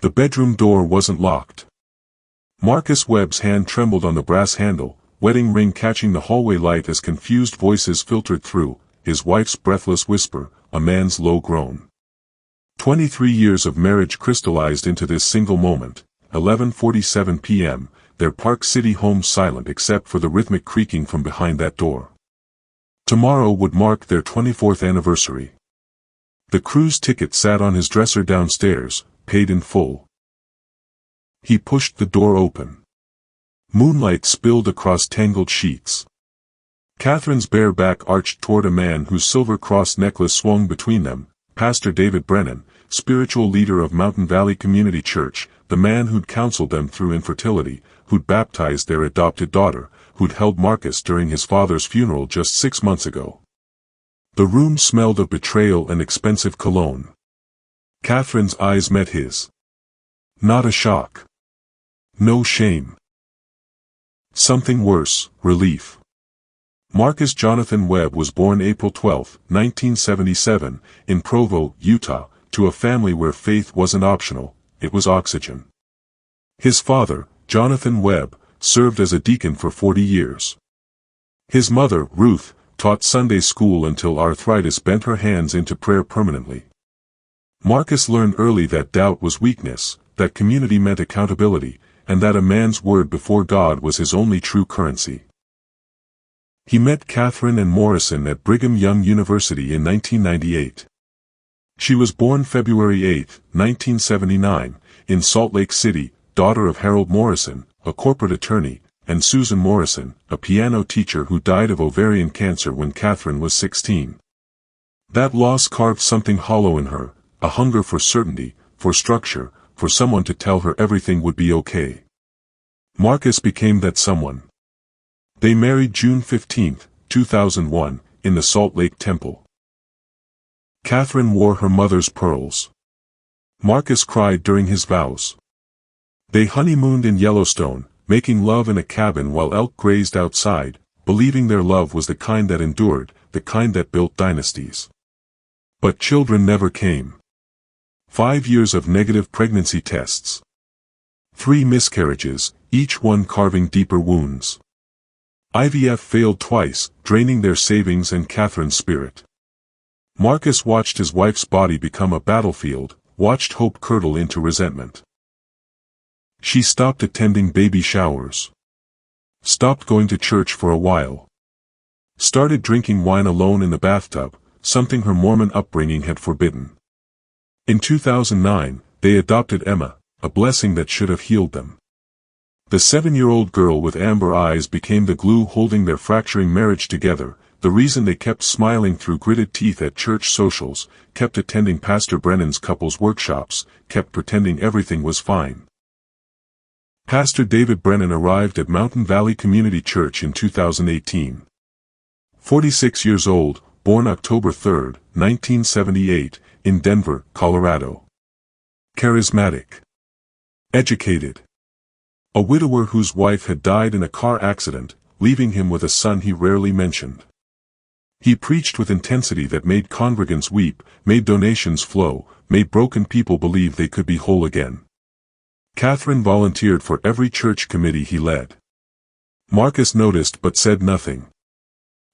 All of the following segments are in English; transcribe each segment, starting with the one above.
The bedroom door wasn't locked. Marcus Webb's hand trembled on the brass handle, wedding ring catching the hallway light as confused voices filtered through, his wife's breathless whisper, a man's low groan. 23 years of marriage crystallized into this single moment. 11:47 p.m., their Park City home silent except for the rhythmic creaking from behind that door. Tomorrow would mark their 24th anniversary. The cruise ticket sat on his dresser downstairs, paid in full. He pushed the door open. Moonlight spilled across tangled sheets. Catherine's bare back arched toward a man whose silver cross necklace swung between them, Pastor David Brennan, spiritual leader of Mountain Valley Community Church, the man who'd counseled them through infertility, who'd baptized their adopted daughter, who'd held Marcus during his father's funeral just 6 months ago. The room smelled of betrayal and expensive cologne. Catherine's eyes met his. Not a shock. No shame. Something worse, relief. Marcus Jonathan Webb was born April 12, 1977, in Provo, Utah, to a family where faith wasn't optional, it was oxygen. His father, Jonathan Webb, served as a deacon for 40 years. His mother, Ruth, taught Sunday school until arthritis bent her hands into prayer permanently. Marcus learned early that doubt was weakness, that community meant accountability, and that a man's word before God was his only true currency. He met Catherine and Morrison at Brigham Young University in 1998. She was born February 8, 1979, in Salt Lake City, daughter of Harold Morrison, a corporate attorney, and Susan Morrison, a piano teacher who died of ovarian cancer when Catherine was 16. That loss carved something hollow in her, a hunger for certainty, for structure, for someone to tell her everything would be okay. Marcus became that someone. They married June 15, 2001, in the Salt Lake Temple. Catherine wore her mother's pearls. Marcus cried during his vows. They honeymooned in Yellowstone, making love in a cabin while elk grazed outside, believing their love was the kind that endured, the kind that built dynasties. But children never came. 5 years of negative pregnancy tests. 3 miscarriages, each one carving deeper wounds. IVF failed twice, draining their savings and Catherine's spirit. Marcus watched his wife's body become a battlefield, watched hope curdle into resentment. She stopped attending baby showers. Stopped going to church for a while. Started drinking wine alone in the bathtub, something her Mormon upbringing had forbidden. In 2009, they adopted Emma, a blessing that should have healed them. The 7-year-old girl with amber eyes became the glue holding their fracturing marriage together, the reason they kept smiling through gritted teeth at church socials, kept attending Pastor Brennan's couples workshops, kept pretending everything was fine. Pastor David Brennan arrived at Mountain Valley Community Church in 2018. 46 years old, born October 3, 1978, in Denver, Colorado. Charismatic. Educated. A widower whose wife had died in a car accident, leaving him with a son he rarely mentioned. He preached with intensity that made congregants weep, made donations flow, made broken people believe they could be whole again. Catherine volunteered for every church committee he led. Marcus noticed but said nothing.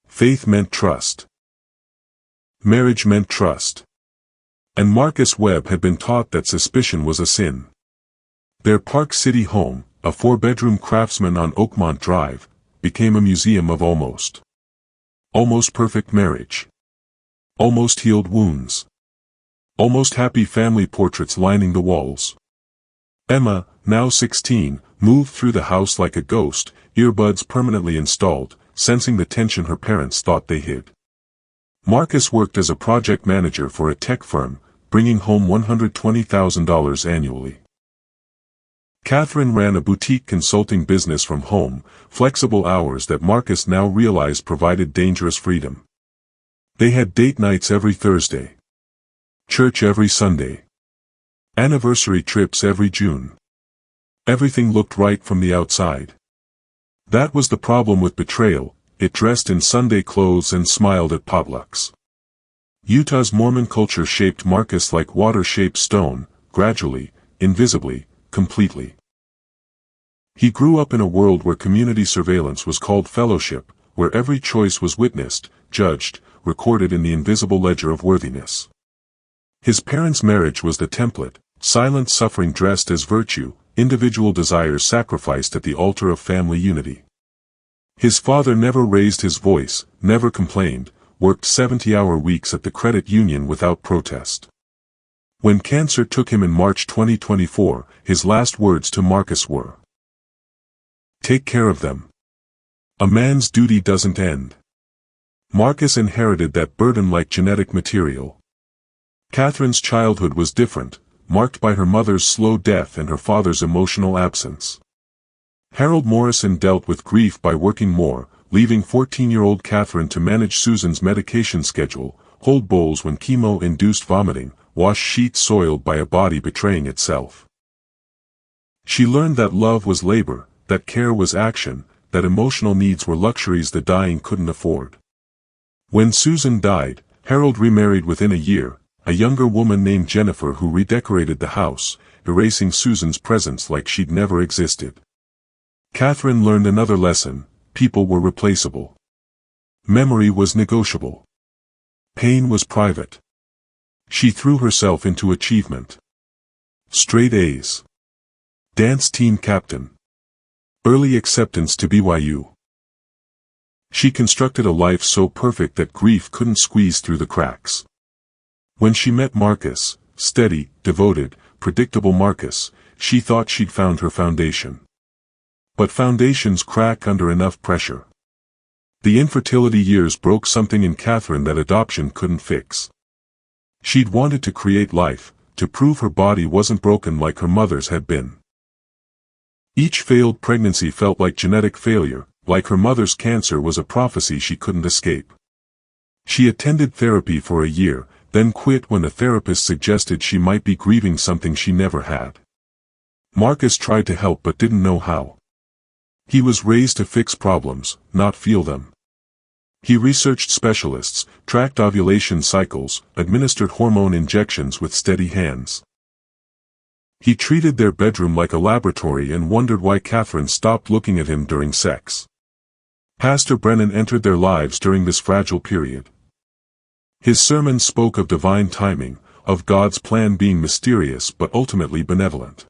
Faith meant trust. Marriage meant trust. And Marcus Webb had been taught that suspicion was a sin. Their Park City home, a 4-bedroom craftsman on Oakmont Drive, became a museum of almost perfect marriage. Almost healed wounds. Almost happy family portraits lining the walls. Emma, now 16, moved through the house like a ghost, earbuds permanently installed, sensing the tension her parents thought they hid. Marcus worked as a project manager for a tech firm, bringing home $120,000 annually. Catherine ran a boutique consulting business from home, flexible hours that Marcus now realized provided dangerous freedom. They had date nights every Thursday. Church every Sunday. Anniversary trips every June. Everything looked right from the outside. That was the problem with betrayal, it dressed in Sunday clothes and smiled at potlucks. Utah's Mormon culture shaped Marcus like water shaped stone, gradually, invisibly, completely. He grew up in a world where community surveillance was called fellowship, where every choice was witnessed, judged, recorded in the invisible ledger of worthiness. His parents' marriage was the template, silent suffering dressed as virtue, individual desires sacrificed at the altar of family unity. His father never raised his voice, never complained, worked 70-hour weeks at the credit union without protest. When cancer took him in March 2024, his last words to Marcus were, "Take care of them. A man's duty doesn't end." Marcus inherited that burden like genetic material. Catherine's childhood was different, marked by her mother's slow death and her father's emotional absence. Harold Morrison dealt with grief by working more, leaving 14-year-old Catherine to manage Susan's medication schedule, hold bowls when chemo-induced vomiting, wash sheets soiled by a body betraying itself. She learned that love was labor, that care was action, that emotional needs were luxuries the dying couldn't afford. When Susan died, Harold remarried within a year, a younger woman named Jennifer who redecorated the house, erasing Susan's presence like she'd never existed. Catherine learned another lesson: people were replaceable. Memory was negotiable. Pain was private. She threw herself into achievement. Straight A's. Dance team captain. Early acceptance to BYU. She constructed a life so perfect that grief couldn't squeeze through the cracks. When she met Marcus, steady, devoted, predictable Marcus, she thought she'd found her foundation. But foundations crack under enough pressure. The infertility years broke something in Catherine that adoption couldn't fix. She'd wanted to create life, to prove her body wasn't broken like her mother's had been. Each failed pregnancy felt like genetic failure, like her mother's cancer was a prophecy she couldn't escape. She attended therapy for a year, then quit when the therapist suggested she might be grieving something she never had. Marcus tried to help but didn't know how. He was raised to fix problems, not feel them. He researched specialists, tracked ovulation cycles, administered hormone injections with steady hands. He treated their bedroom like a laboratory and wondered why Catherine stopped looking at him during sex. Pastor Brennan entered their lives during this fragile period. His sermon spoke of divine timing, of God's plan being mysterious but ultimately benevolent.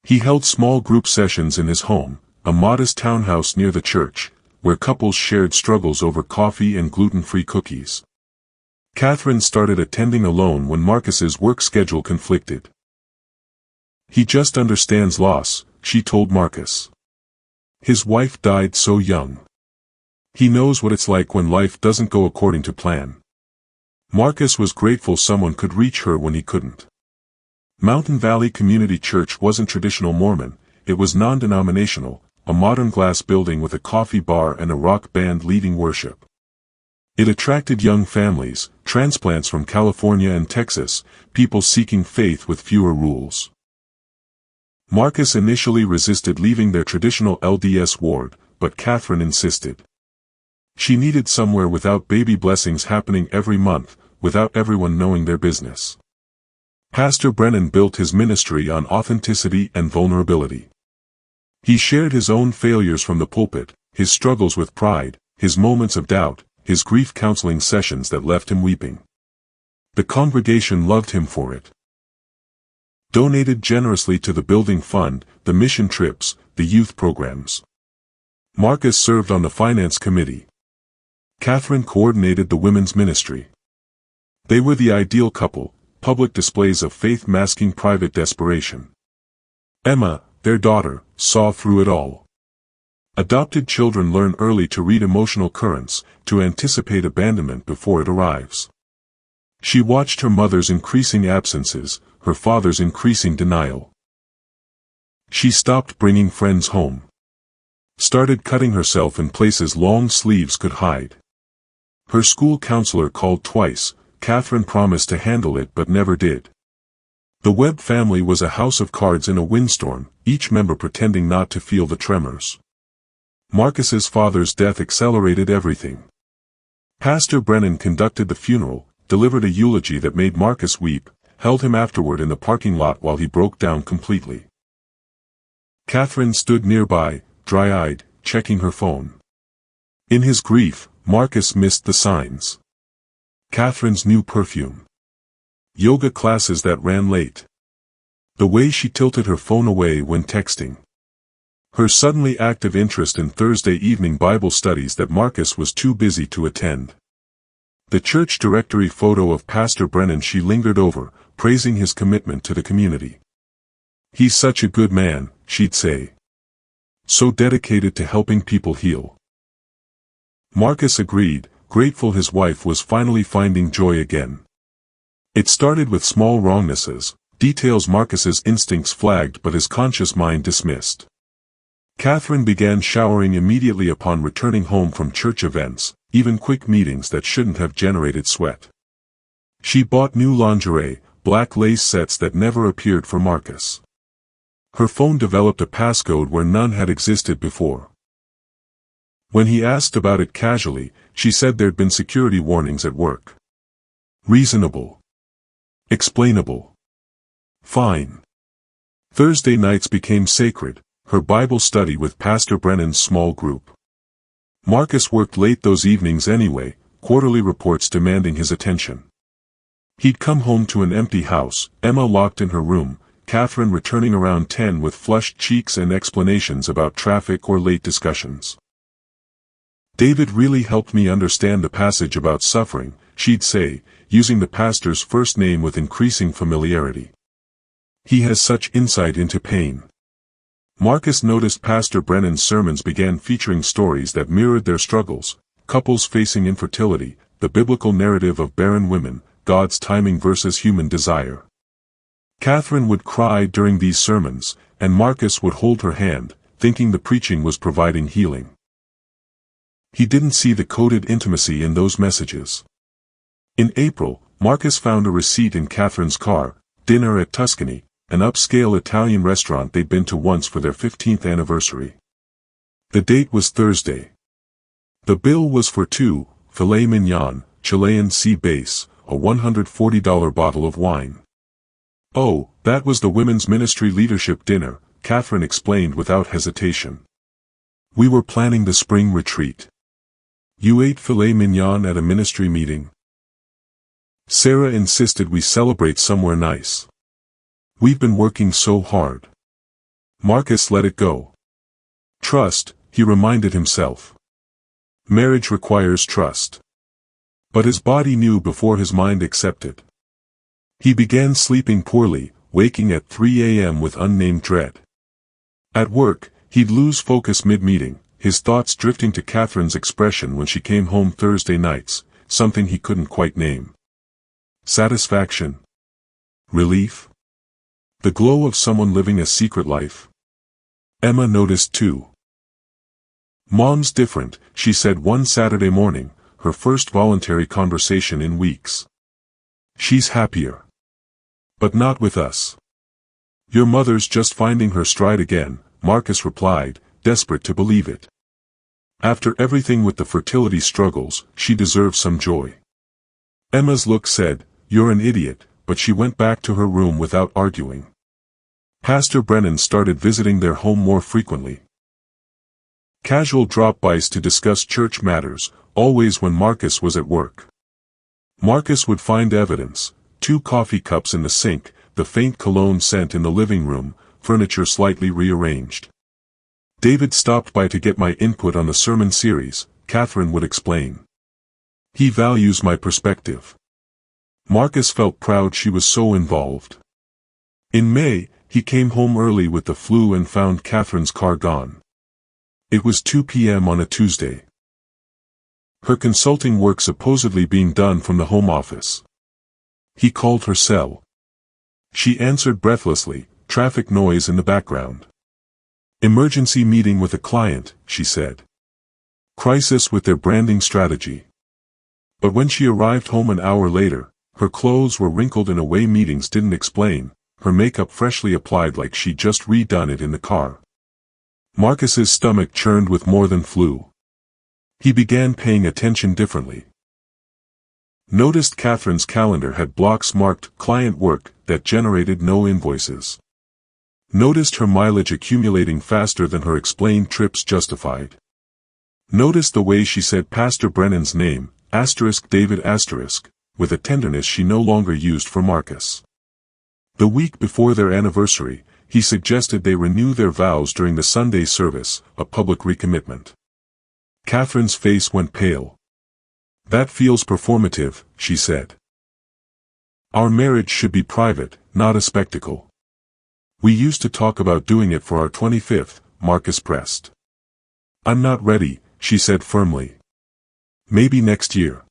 He held small group sessions in his home, a modest townhouse near the church, where couples shared struggles over coffee and gluten-free cookies. Catherine started attending alone when Marcus's work schedule conflicted. "He just understands loss," she told Marcus. "His wife died so young. He knows what it's like when life doesn't go according to plan." Marcus was grateful someone could reach her when he couldn't. Mountain Valley Community Church wasn't traditional Mormon, it was non-denominational, a modern glass building with a coffee bar and a rock band leading worship. It attracted young families, transplants from California and Texas, people seeking faith with fewer rules. Marcus initially resisted leaving their traditional LDS ward, but Catherine insisted. She needed somewhere without baby blessings happening every month, without everyone knowing their business. Pastor Brennan built his ministry on authenticity and vulnerability. He shared his own failures from the pulpit, his struggles with pride, his moments of doubt, his grief counseling sessions that left him weeping. The congregation loved him for it. Donated generously to the building fund, the mission trips, the youth programs. Marcus served on the finance committee. Catherine coordinated the women's ministry. They were the ideal couple, public displays of faith masking private desperation. Emma, their daughter, saw through it all. Adopted children learn early to read emotional currents, to anticipate abandonment before it arrives. She watched her mother's increasing absences, her father's increasing denial. She stopped bringing friends home. Started cutting herself in places long sleeves could hide. Her school counselor called twice. Catherine promised to handle it but never did. The Webb family was a house of cards in a windstorm, each member pretending not to feel the tremors. Marcus's father's death accelerated everything. Pastor Brennan conducted the funeral, delivered a eulogy that made Marcus weep, held him afterward in the parking lot while he broke down completely. Catherine stood nearby, dry-eyed, checking her phone. In his grief, Marcus missed the signs. Catherine's new perfume. Yoga classes that ran late. The way she tilted her phone away when texting. Her suddenly active interest in Thursday evening Bible studies that Marcus was too busy to attend. The church directory photo of Pastor Brennan she lingered over, praising his commitment to the community. "He's such a good man," she'd say. "So dedicated to helping people heal." Marcus agreed, grateful his wife was finally finding joy again. It started with small wrongnesses, details Marcus's instincts flagged but his conscious mind dismissed. Catherine began showering immediately upon returning home from church events, even quick meetings that shouldn't have generated sweat. She bought new lingerie, black lace sets that never appeared for Marcus. Her phone developed a passcode where none had existed before. When he asked about it casually, she said there'd been security warnings at work. Reasonable. Explainable. Fine. Thursday nights became sacred, her Bible study with Pastor Brennan's small group. Marcus worked late those evenings anyway, quarterly reports demanding his attention. He'd come home to an empty house, Emma locked in her room, Catherine returning around 10 with flushed cheeks and explanations about traffic or late discussions. "David really helped me understand the passage about suffering," she'd say, using the pastor's first name with increasing familiarity. "He has such insight into pain." Marcus noticed Pastor Brennan's sermons began featuring stories that mirrored their struggles, couples facing infertility, the biblical narrative of barren women, God's timing versus human desire. Catherine would cry during these sermons, and Marcus would hold her hand, thinking the preaching was providing healing. He didn't see the coded intimacy in those messages. In April, Marcus found a receipt in Catherine's car, dinner at Tuscany, an upscale Italian restaurant they'd been to once for their 15th anniversary. The date was Thursday. The bill was for 2, filet mignon, Chilean sea base, a $140 bottle of wine. "Oh, that was the women's ministry leadership dinner," Catherine explained without hesitation. "We were planning the spring retreat." "You ate filet mignon at a ministry meeting?" "Sarah insisted we celebrate somewhere nice. We've been working so hard." Marcus let it go. Trust, he reminded himself. Marriage requires trust. But his body knew before his mind accepted. He began sleeping poorly, waking at 3 a.m. with unnamed dread. At work, he'd lose focus mid-meeting, his thoughts drifting to Catherine's expression when she came home Thursday nights, something he couldn't quite name. Satisfaction? Relief? The glow of someone living a secret life? Emma noticed too. "Mom's different," she said one Saturday morning, her first voluntary conversation in weeks. "She's happier. But not with us." "Your mother's just finding her stride again," Marcus replied, desperate to believe it. After everything with the fertility struggles, she deserves some joy. Emma's look said, "You're an idiot," but she went back to her room without arguing. Pastor Brennan started visiting their home more frequently. Casual drop-bys to discuss church matters, always when Marcus was at work. Marcus would find evidence: 2 coffee cups in the sink, the faint cologne scent in the living room, furniture slightly rearranged. "David stopped by to get my input on the sermon series," Catherine would explain. "He values my perspective." Marcus felt proud she was so involved. In May, he came home early with the flu and found Catherine's car gone. It was 2 p.m. on a Tuesday. Her consulting work supposedly being done from the home office. He called her cell. She answered breathlessly, traffic noise in the background. "Emergency meeting with a client," she said. "Crisis with their branding strategy." But when she arrived home an hour later, her clothes were wrinkled in a way meetings didn't explain, her makeup freshly applied like she'd just redone it in the car. Marcus's stomach churned with more than flu. He began paying attention differently. Noticed Catherine's calendar had blocks marked client work that generated no invoices. Noticed her mileage accumulating faster than her explained trips justified. Noticed the way she said Pastor Brennan's name, David *, with a tenderness she no longer used for Marcus. The week before their anniversary, he suggested they renew their vows during the Sunday service, a public recommitment. Catherine's face went pale. "That feels performative," she said. "Our marriage should be private, not a spectacle." "We used to talk about doing it for our 25th, Marcus pressed. "I'm not ready," she said firmly. "Maybe next year."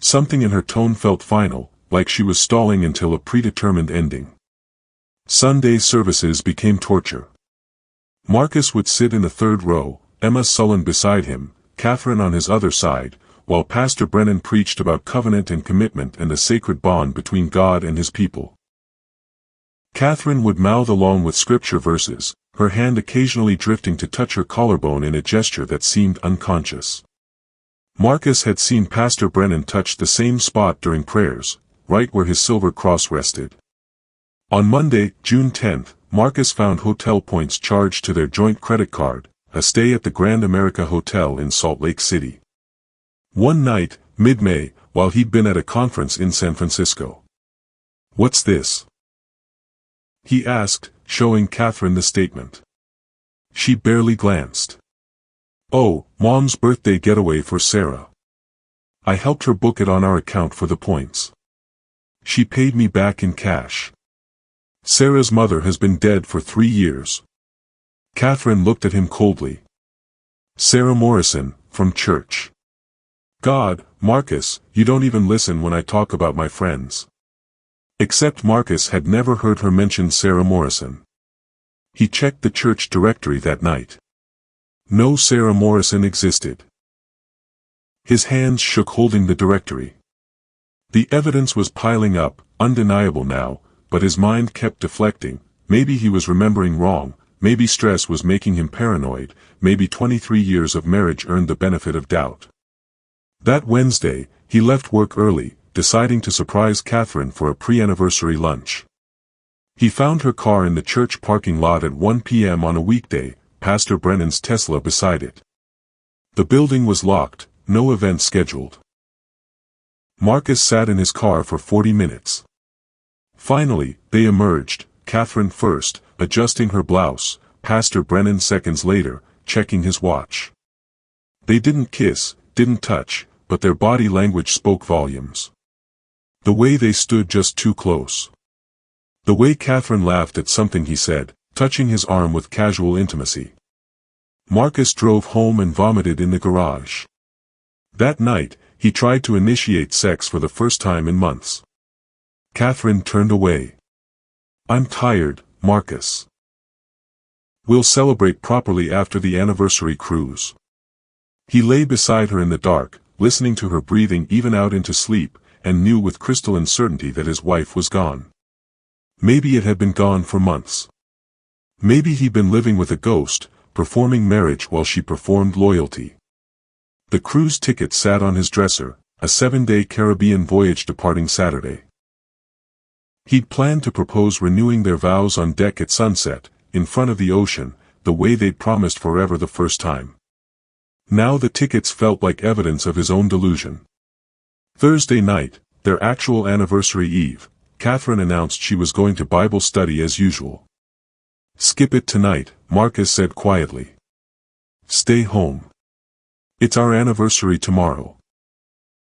Something in her tone felt final, like she was stalling until a predetermined ending. Sunday services became torture. Marcus would sit in the third row, Emma sullen beside him, Catherine on his other side, while Pastor Brennan preached about covenant and commitment and the sacred bond between God and his people. Catherine would mouth along with scripture verses, her hand occasionally drifting to touch her collarbone in a gesture that seemed unconscious. Marcus had seen Pastor Brennan touch the same spot during prayers, right where his silver cross rested. On Monday, June 10th, Marcus found hotel points charged to their joint credit card, a stay at the Grand America Hotel in Salt Lake City. One night, mid-May, while he'd been at a conference in San Francisco. "What's this?" he asked, showing Catherine the statement. She barely glanced. "Oh, Mom's birthday getaway for Sarah. I helped her book it on our account for the points. She paid me back in cash. Sarah's mother has been dead for 3 years." Catherine looked at him coldly. "Sarah Morrison, from church. God, Marcus, you don't even listen when I talk about my friends." Except Marcus had never heard her mention Sarah Morrison. He checked the church directory that night. No Sarah Morrison existed. His hands shook holding the directory. The evidence was piling up, undeniable now, but his mind kept deflecting. Maybe he was remembering wrong, maybe stress was making him paranoid, maybe 23 years of marriage earned the benefit of doubt. That Wednesday, he left work early, deciding to surprise Catherine for a pre-anniversary lunch. He found her car in the church parking lot at 1 p.m. on a weekday, Pastor Brennan's Tesla beside it. The building was locked, no event scheduled. Marcus sat in his car for 40 minutes. Finally, they emerged, Catherine first, adjusting her blouse, Pastor Brennan seconds later, checking his watch. They didn't kiss, didn't touch, but their body language spoke volumes. The way they stood just too close. The way Catherine laughed at something he said, touching his arm with casual intimacy. Marcus drove home and vomited in the garage. That night, he tried to initiate sex for the first time in months. Catherine turned away. "I'm tired, Marcus. We'll celebrate properly after the anniversary cruise." He lay beside her in the dark, listening to her breathing even out into sleep, and knew with crystalline certainty that his wife was gone. Maybe it had been gone for months. Maybe he'd been living with a ghost, performing marriage while she performed loyalty. The cruise ticket sat on his dresser, a 7-day Caribbean voyage departing Saturday. He'd planned to propose renewing their vows on deck at sunset, in front of the ocean, the way they'd promised forever the first time. Now the tickets felt like evidence of his own delusion. Thursday night, their actual anniversary eve, Catherine announced she was going to Bible study as usual. "Skip it tonight," Marcus said quietly. "Stay home. It's our anniversary tomorrow."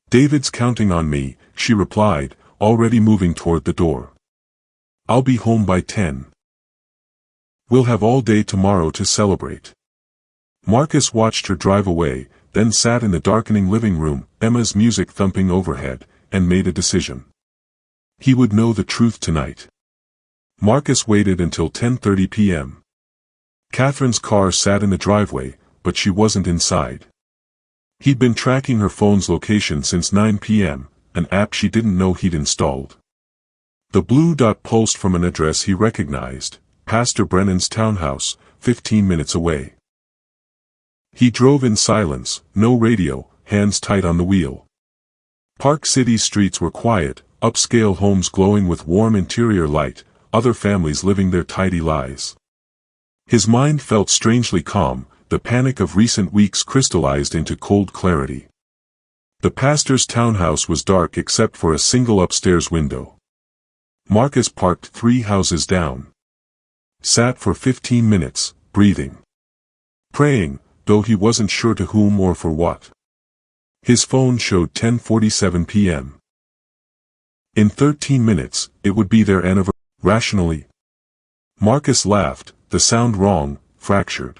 "David's counting on me," she replied, already moving toward the door. "I'll be home by 10. We'll have all day tomorrow to celebrate." Marcus watched her drive away, then sat in the darkening living room, Emma's music thumping overhead, and made a decision. He would know the truth tonight. Marcus waited until 10:30 p.m. Catherine's car sat in the driveway, but she wasn't inside. He'd been tracking her phone's location since 9 p.m., an app she didn't know he'd installed. The blue dot pulsed from an address he recognized, Pastor Brennan's townhouse, 15 minutes away. He drove in silence, no radio, hands tight on the wheel. Park City's streets were quiet, upscale homes glowing with warm interior light, other families living their tidy lives. His mind felt strangely calm, the panic of recent weeks crystallized into cold clarity. The pastor's townhouse was dark except for a single upstairs window. Marcus parked 3 houses down. Sat for 15 minutes, breathing. Praying, though he wasn't sure to whom or for what. His phone showed 10:47 p.m. In 13 minutes, it would be their anniversary. Rationally. Marcus laughed, the sound wrong, fractured.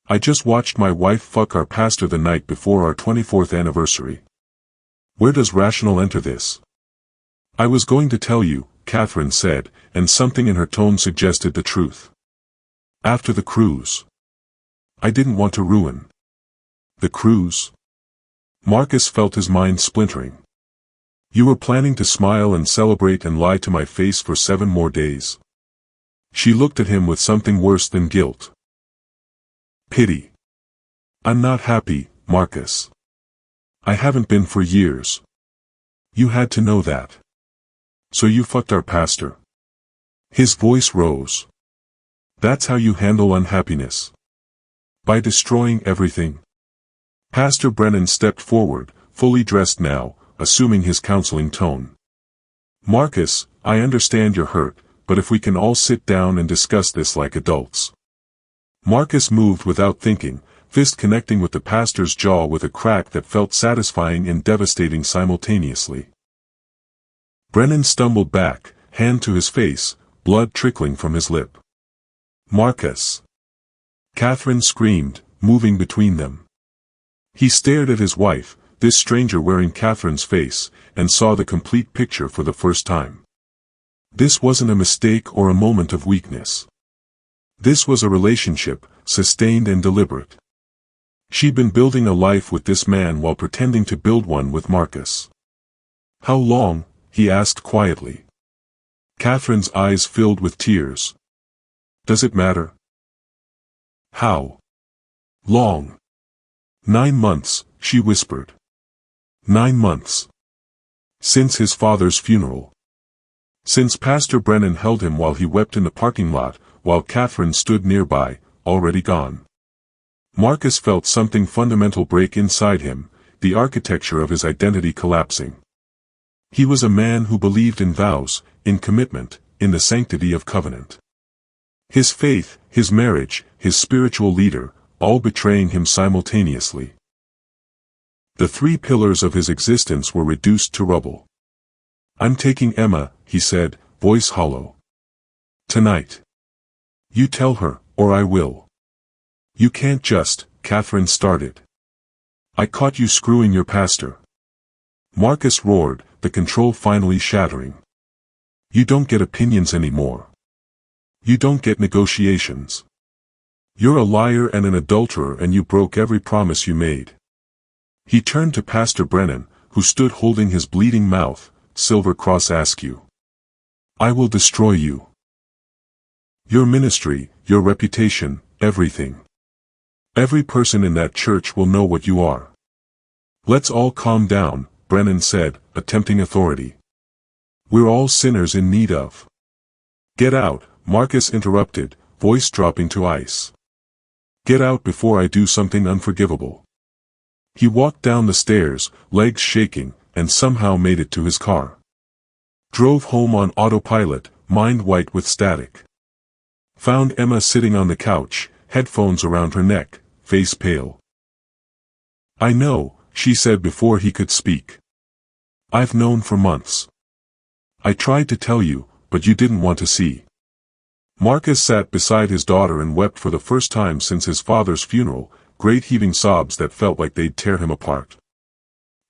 I just watched my wife fuck our pastor the night before our 24th anniversary. Where does rational enter this? I was going to tell you, Catherine said, and something in her tone suggested the truth. After the cruise. I didn't want to ruin. The cruise? Marcus felt his mind splintering. You were planning to smile and celebrate and lie to my face for 7 more days. She looked at him with something worse than guilt. Pity. I'm not happy, Marcus. I haven't been for years. You had to know that. So you fucked our pastor. His voice rose. That's how you handle unhappiness. By destroying everything. Pastor Brennan stepped forward, fully dressed now, assuming his counseling tone. Marcus, I understand you're hurt, but if we can all sit down and discuss this like adults. Marcus moved without thinking, fist connecting with the pastor's jaw with a crack that felt satisfying and devastating simultaneously. Brennan stumbled back, hand to his face, blood trickling from his lip. Marcus! Catherine screamed, moving between them. He stared at his wife, this stranger wearing Catherine's face, and saw the complete picture for the first time. This wasn't a mistake or a moment of weakness. This was a relationship, sustained and deliberate. She'd been building a life with this man while pretending to build one with Marcus. How long? He asked quietly. Catherine's eyes filled with tears. Does it matter? How long? 9 months, she whispered. 9 months. Since his father's funeral. Since Pastor Brennan held him while he wept in the parking lot, while Catherine stood nearby, already gone. Marcus felt something fundamental break inside him, the architecture of his identity collapsing. He was a man who believed in vows, in commitment, in the sanctity of covenant. His faith, his marriage, his spiritual leader, all betraying him simultaneously. The 3 pillars of his existence were reduced to rubble. I'm taking Emma, he said, voice hollow. Tonight. You tell her, or I will. You can't just, Catherine started. I caught you screwing your pastor. Marcus roared, the control finally shattering. You don't get opinions anymore. You don't get negotiations. You're a liar and an adulterer and you broke every promise you made. He turned to Pastor Brennan, who stood holding his bleeding mouth, Silver Cross Askew. I will destroy you. Your ministry, your reputation, everything. Every person in that church will know what you are. Let's all calm down, Brennan said, attempting authority. We're all sinners in need of. Get out, Marcus interrupted, voice dropping to ice. Get out before I do something unforgivable. He walked down the stairs, legs shaking, and somehow made it to his car. Drove home on autopilot, mind white with static. Found Emma sitting on the couch, headphones around her neck, face pale. I know, she said before he could speak. I've known for months. I tried to tell you, but you didn't want to see. Marcus sat beside his daughter and wept for the first time since his father's funeral, great heaving sobs that felt like they'd tear him apart.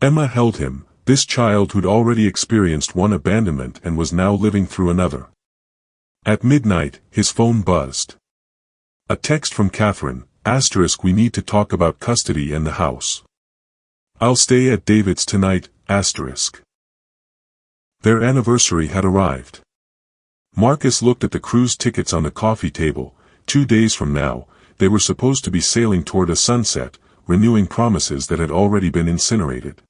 Emma held him, this child who'd already experienced one abandonment and was now living through another. At midnight, his phone buzzed. A text from Catherine, *, we need to talk about custody and the house. I'll stay at David's tonight, *. Their anniversary had arrived. Marcus looked at the cruise tickets on the coffee table. 2 days from now, they were supposed to be sailing toward a sunset, renewing promises that had already been incinerated.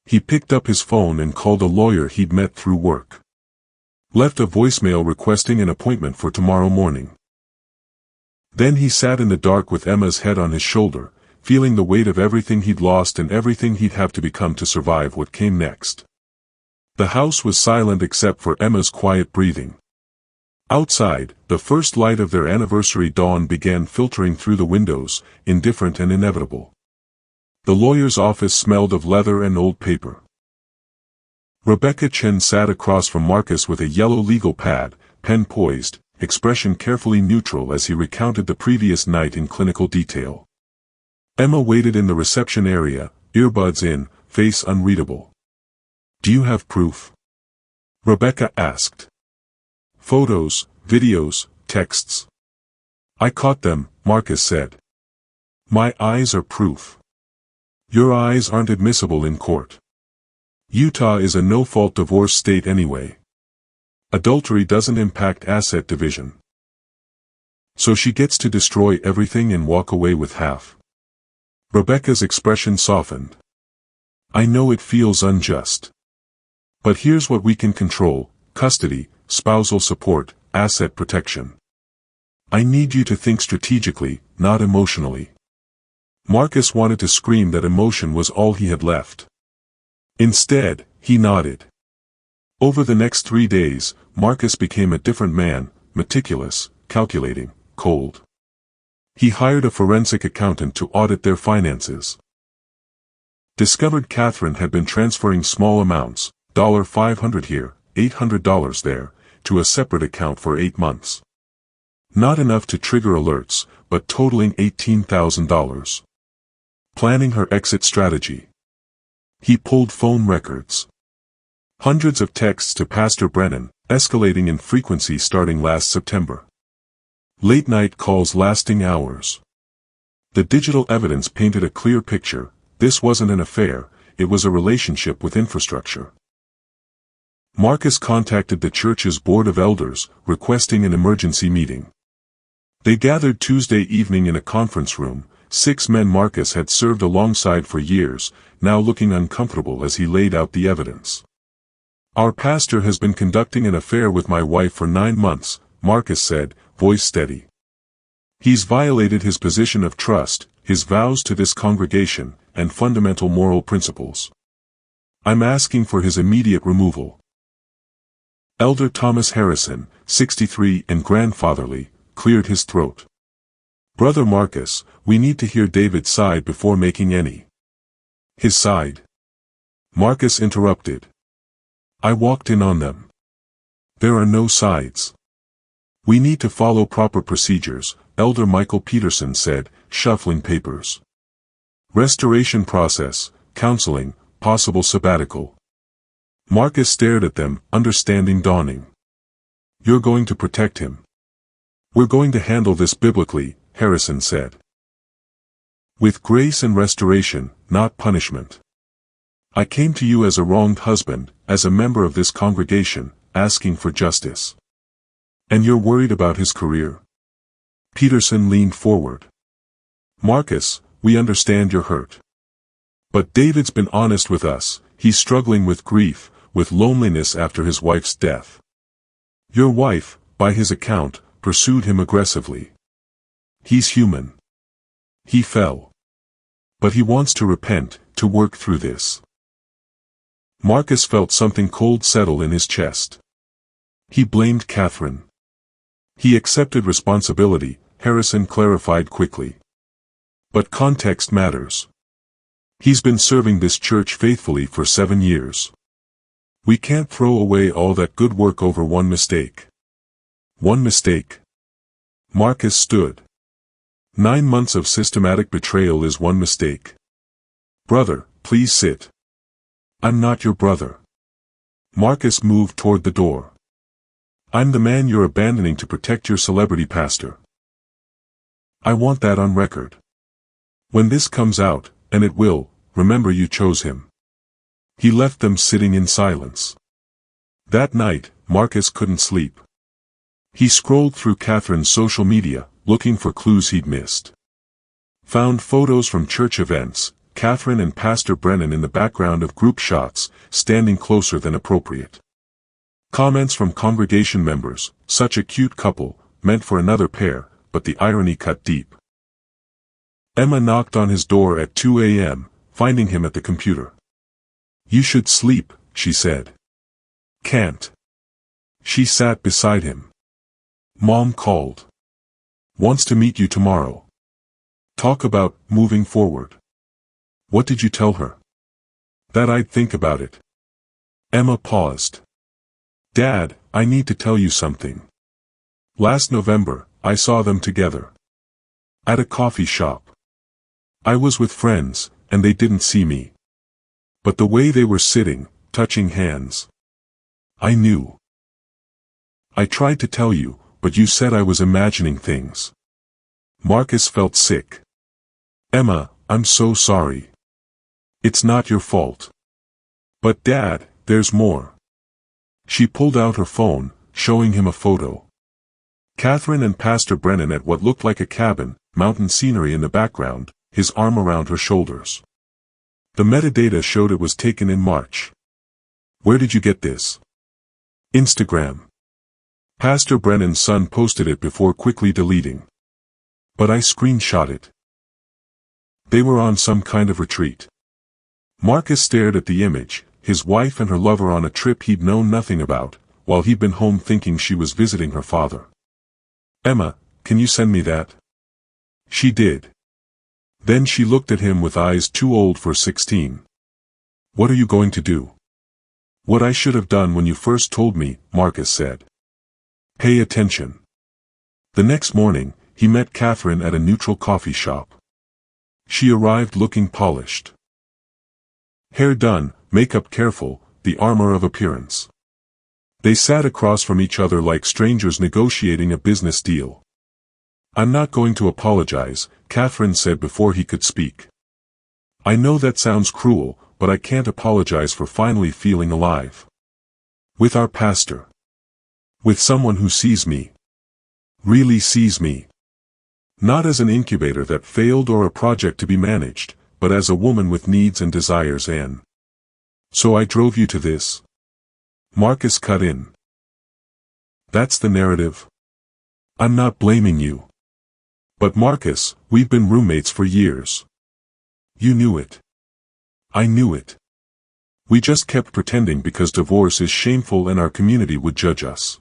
He picked up his phone and called a lawyer he'd met through work. Left a voicemail requesting an appointment for tomorrow morning. Then he sat in the dark with Emma's head on his shoulder, feeling the weight of everything he'd lost and everything he'd have to become to survive what came next. The house was silent except for Emma's quiet breathing. Outside, the first light of their anniversary dawn began filtering through the windows, indifferent and inevitable. The lawyer's office smelled of leather and old paper. Rebecca Chen sat across from Marcus with a yellow legal pad, pen poised, expression carefully neutral as he recounted the previous night in clinical detail. Emma waited in the reception area, earbuds in, face unreadable. "Do you have proof?" Rebecca asked. "Photos, videos, texts." "I caught them," Marcus said. "My eyes are proof." "Your eyes aren't admissible in court. Utah is a no-fault divorce state anyway. Adultery doesn't impact asset division. So she gets to destroy everything and walk away with half." Rebecca's expression softened. "I know it feels unjust. But here's what we can control: custody, spousal support, asset protection. I need you to think strategically, not emotionally." Marcus wanted to scream that emotion was all he had left. Instead, he nodded. Over the next 3 days, Marcus became a different man, meticulous, calculating, cold. He hired a forensic accountant to audit their finances. Discovered Catherine had been transferring small amounts, $500 here, $800 there, to a separate account for 8 months. Not enough to trigger alerts, but totaling $18,000. Planning her exit strategy. He pulled phone records. Hundreds of texts to Pastor Brennan, escalating in frequency starting last September. Late-night calls lasting hours. The digital evidence painted a clear picture: this wasn't an affair, it was a relationship with infrastructure. Marcus contacted the church's board of elders, requesting an emergency meeting. They gathered Tuesday evening in a conference room, 6 men Marcus had served alongside for years, now looking uncomfortable as he laid out the evidence. "Our pastor has been conducting an affair with my wife for 9 months, Marcus said, voice steady. "He's violated his position of trust, his vows to this congregation, and fundamental moral principles. I'm asking for his immediate removal." Elder Thomas Harrison, 63 and grandfatherly, cleared his throat. "Brother Marcus, we need to hear David's side before making any." "His side?" Marcus interrupted. "I walked in on them. There are no sides. We need to follow proper procedures," Elder Michael Peterson said, shuffling papers. "Restoration process, counseling, possible sabbatical." Marcus stared at them, understanding dawning. "You're going to protect him." "We're going to handle this biblically," Harrison said. "With grace and restoration, not punishment. I came to you as a wronged husband, as a member of this congregation, asking for justice. And you're worried about his career?" Peterson leaned forward. "Marcus, we understand you're hurt. But David's been honest with us, he's struggling with grief, with loneliness after his wife's death. Your wife, by his account, pursued him aggressively. He's human. He fell. But he wants to repent, to work through this." Marcus felt something cold settle in his chest. He blamed Catherine. He accepted responsibility, Harrison clarified quickly. But context matters. He's been serving this church faithfully for 7 years. We can't throw away all that good work over one mistake. One mistake. Marcus stood. 9 months of systematic betrayal is one mistake. "Brother, please sit." "I'm not your brother." Marcus moved toward the door. "I'm the man you're abandoning to protect your celebrity pastor. I want that on record. When this comes out, and it will, remember you chose him." He left them sitting in silence. That night, Marcus couldn't sleep. He scrolled through Catherine's social media, looking for clues he'd missed. Found photos from church events, Catherine and Pastor Brennan in the background of group shots, standing closer than appropriate. Comments from congregation members, such a cute couple, meant for another pair, but the irony cut deep. Emma knocked on his door at 2 a.m., finding him at the computer. "You should sleep," she said. "Can't." She sat beside him. "Mom called. Wants to meet you tomorrow. Talk about moving forward." "What did you tell her?" "That I'd think about it." Emma paused. "Dad, I need to tell you something. Last November, I saw them together. At a coffee shop. I was with friends, and they didn't see me. But the way they were sitting, touching hands. I knew. I tried to tell you, but you said I was imagining things." Marcus felt sick. "Emma, I'm so sorry. It's not your fault. But Dad, there's more." She pulled out her phone, showing him a photo. Catherine and Pastor Brennan at what looked like a cabin, mountain scenery in the background, his arm around her shoulders. The metadata showed it was taken in March. "Where did you get this?" "Instagram. Pastor Brennan's son posted it before quickly deleting. But I screenshot it." They were on some kind of retreat. Marcus stared at the image, his wife and her lover on a trip he'd known nothing about, while he'd been home thinking she was visiting her father. "Emma, can you send me that?" She did. Then she looked at him with eyes too old for 16. "What are you going to do?" "What I should have done when you first told me," Marcus said. "Pay attention." The next morning, he met Catherine at a neutral coffee shop. She arrived looking polished. Hair done, makeup careful, the armor of appearance. They sat across from each other like strangers negotiating a business deal. "I'm not going to apologize," Catherine said before he could speak. "I know that sounds cruel, but I can't apologize for finally feeling alive. With our pastor. With someone who sees me. Really sees me. Not as an incubator that failed or a project to be managed, but as a woman with needs and desires and. So I drove you to this." Marcus cut in. "That's the narrative. I'm not blaming you. But Marcus, we've been roommates for years. You knew it. I knew it. We just kept pretending because divorce is shameful and our community would judge us.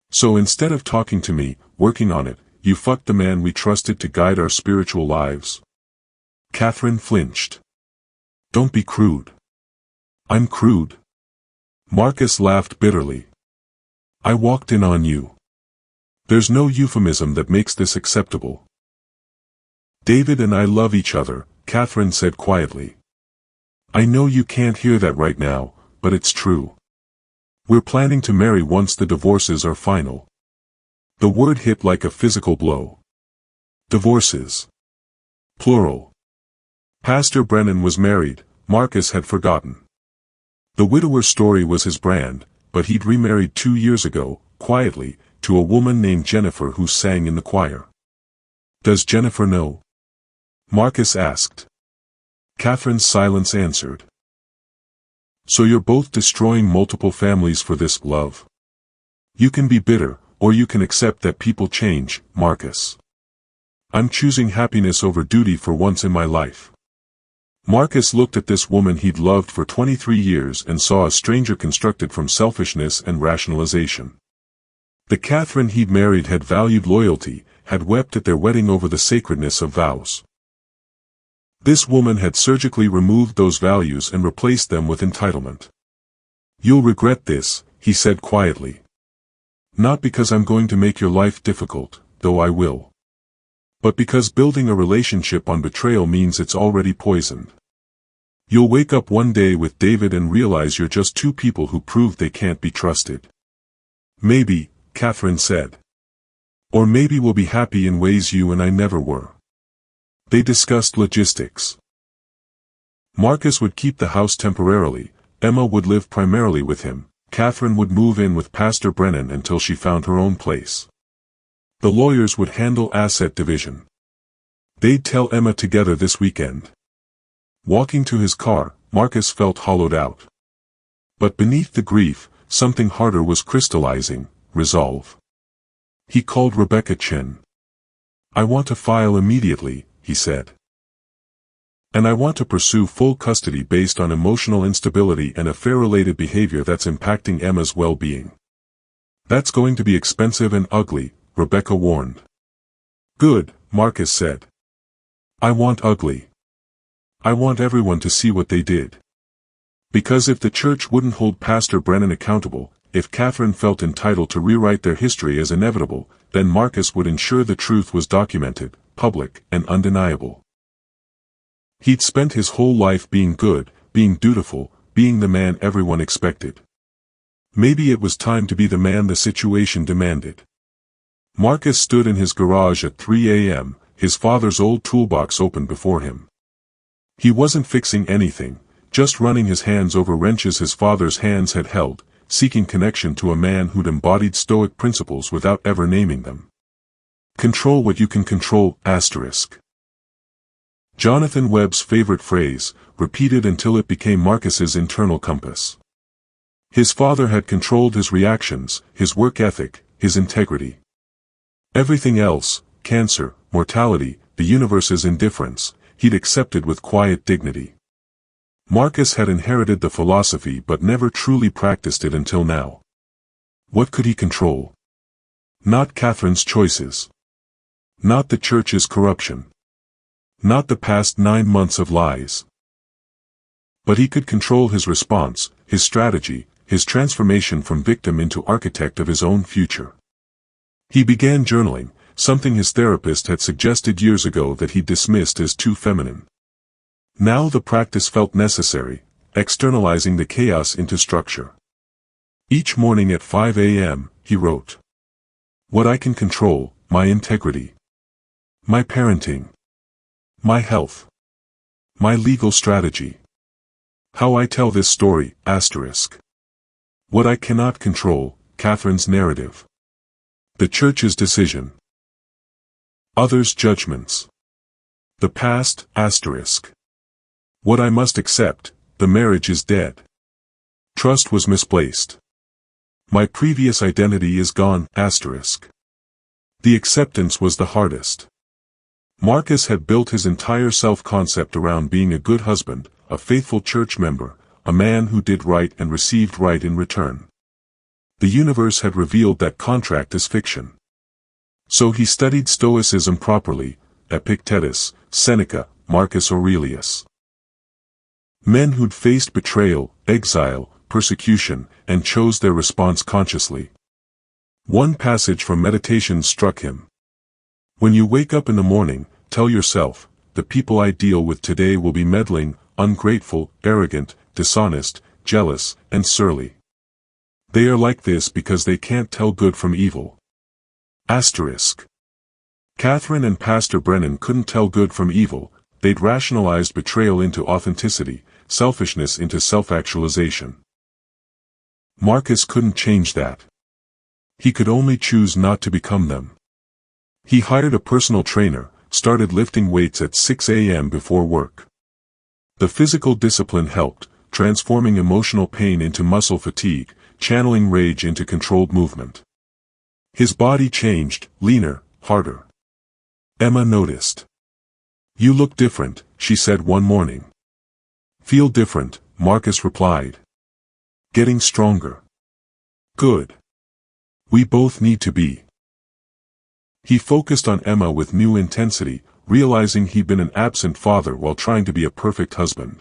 So instead of talking to me, working on it, you fucked the man we trusted to guide our spiritual lives." Catherine flinched. "Don't be crude." "I'm crude." Marcus laughed bitterly. "I walked in on you. There's no euphemism that makes this acceptable." "David and I love each other," Catherine said quietly. "I know you can't hear that right now, but it's true. We're planning to marry once the divorces are final." The word hit like a physical blow. Divorces. Plural. Pastor Brennan was married, Marcus had forgotten. The widower story was his brand, but he'd remarried 2 years ago, quietly, to a woman named Jennifer who sang in the choir. "Does Jennifer know?" Marcus asked. Catherine's silence answered. "So you're both destroying multiple families for this, love? You can be bitter, or you can accept that people change, Marcus. I'm choosing happiness over duty for once in my life." Marcus looked at this woman he'd loved for 23 years and saw a stranger constructed from selfishness and rationalization. The Catherine he'd married had valued loyalty, had wept at their wedding over the sacredness of vows. This woman had surgically removed those values and replaced them with entitlement. "You'll regret this," he said quietly. "Not because I'm going to make your life difficult, though I will. But because building a relationship on betrayal means it's already poisoned. You'll wake up one day with David and realize you're just two people who proved they can't be trusted." "Maybe," Catherine said. "Or maybe we'll be happy in ways you and I never were." They discussed logistics. Marcus would keep the house temporarily, Emma would live primarily with him, Catherine would move in with Pastor Brennan until she found her own place. The lawyers would handle asset division. They'd tell Emma together this weekend. Walking to his car, Marcus felt hollowed out. But beneath the grief, something harder was crystallizing: resolve. He called Rebecca Chen. "I want to file immediately," he said. "And I want to pursue full custody based on emotional instability and affair-related behavior that's impacting Emma's well-being." "That's going to be expensive and ugly," Rebecca warned. "Good," Marcus said. "I want ugly. I want everyone to see what they did. Because if the church wouldn't hold Pastor Brennan accountable, if Catherine felt entitled to rewrite their history as inevitable, then Marcus would ensure the truth was documented, public, and undeniable. He'd spent his whole life being good, being dutiful, being the man everyone expected. Maybe it was time to be the man the situation demanded. Marcus stood in his garage at 3 a.m., his father's old toolbox open before him. He wasn't fixing anything, just running his hands over wrenches his father's hands had held, seeking connection to a man who'd embodied Stoic principles without ever naming them. Control what you can control, asterisk. Jonathan Webb's favorite phrase, repeated until it became Marcus's internal compass. His father had controlled his reactions, his work ethic, his integrity. Everything else, cancer, mortality, the universe's indifference, he'd accepted with quiet dignity. Marcus had inherited the philosophy but never truly practiced it until now. What could he control? Not Catherine's choices. Not the church's corruption. Not the past 9 months of lies. But he could control his response, his strategy, his transformation from victim into architect of his own future. He began journaling, something his therapist had suggested years ago that he dismissed as too feminine. Now the practice felt necessary, externalizing the chaos into structure. Each morning at 5 a.m., he wrote. What I can control: my integrity. My parenting. My health. My legal strategy. How I tell this story, asterisk. What I cannot control: Catherine's narrative. The church's decision. Others' judgments. The past, asterisk. What I must accept: the marriage is dead. Trust was misplaced. My previous identity is gone, asterisk. The acceptance was the hardest. Marcus had built his entire self-concept around being a good husband, a faithful church member, a man who did right and received right in return. The universe had revealed that contract as fiction. So he studied Stoicism properly: Epictetus, Seneca, Marcus Aurelius. Men who'd faced betrayal, exile, persecution, and chose their response consciously. One passage from Meditations struck him. When you wake up in the morning, tell yourself, the people I deal with today will be meddling, ungrateful, arrogant, dishonest, jealous, and surly. They are like this because they can't tell good from evil. Asterisk. Catherine and Pastor Brennan couldn't tell good from evil. They'd rationalized betrayal into authenticity, selfishness into self-actualization. Marcus couldn't change that. He could only choose not to become them. He hired a personal trainer, started lifting weights at 6 a.m. before work. The physical discipline helped, transforming emotional pain into muscle fatigue, channeling rage into controlled movement. His body changed, leaner, harder. Emma noticed. You look different, she said one morning. Feel different, Marcus replied. Getting stronger. Good. We both need to be. He focused on Emma with new intensity, realizing he'd been an absent father while trying to be a perfect husband.